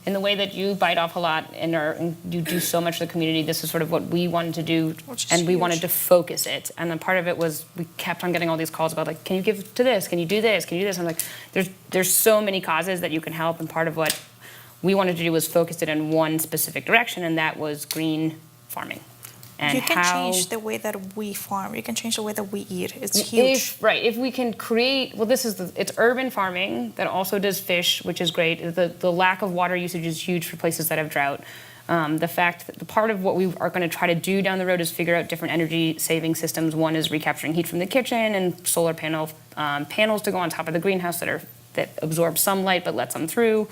[SPEAKER 2] in the way that you bite off a lot and you do so much for the community, this is sort of what we wanted to do, and we wanted to focus it. And then part of it was we kept on getting all these calls about like, can you give to this? Can you do this? Can you do this? And I'm like, there's so many causes that you can help, and part of what we wanted to do was focus it in one specific direction, and that was green farming. And
[SPEAKER 4] you can change the way that we farm. You can change the way that we eat. It's huge.
[SPEAKER 2] If we can create, well, it's urban farming that also does fish, which is great. The lack of water usage is huge for places that have drought. The fact that the part of what we are going to try to do down the road is figure out different energy saving systems. One is recapturing heat from the kitchen, and solar panels to go on top of the greenhouse that absorb some light but lets them through.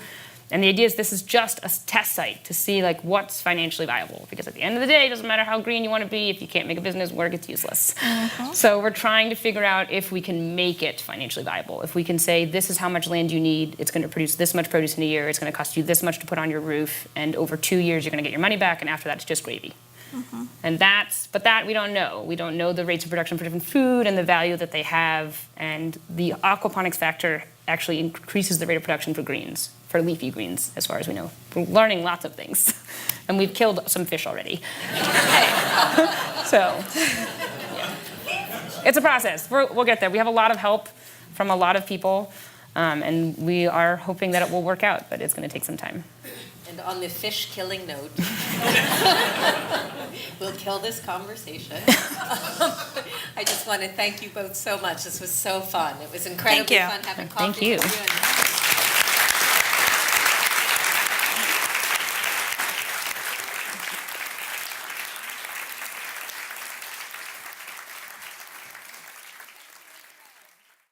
[SPEAKER 2] And the idea is this is just a test site to see like what's financially viable, because at the end of the day, it doesn't matter how green you want to be, if you can't make a business work, it's useless. So we're trying to figure out if we can make it financially viable. If we can say this is how much land you need, it's going to produce this much produce in a year, it's going to cost you this much to put on your roof, and over 2 years you're going to get your money back, and after that it's just gravy. And that we don't know. We don't know the rates of production for different food and the value that they have, and the aquaponics factor actually increases the rate of production for greens, for leafy greens, as far as we know. We're learning lots of things, and we've killed some fish already. So, yeah. It's a process. We'll get there. We have a lot of help from a lot of people, and we are hoping that it will work out, but it's going to take some time.
[SPEAKER 3] And on the fish killing note, we'll kill this conversation. I just want to thank you both so much. This was so fun. It was incredibly fun having coffee with you.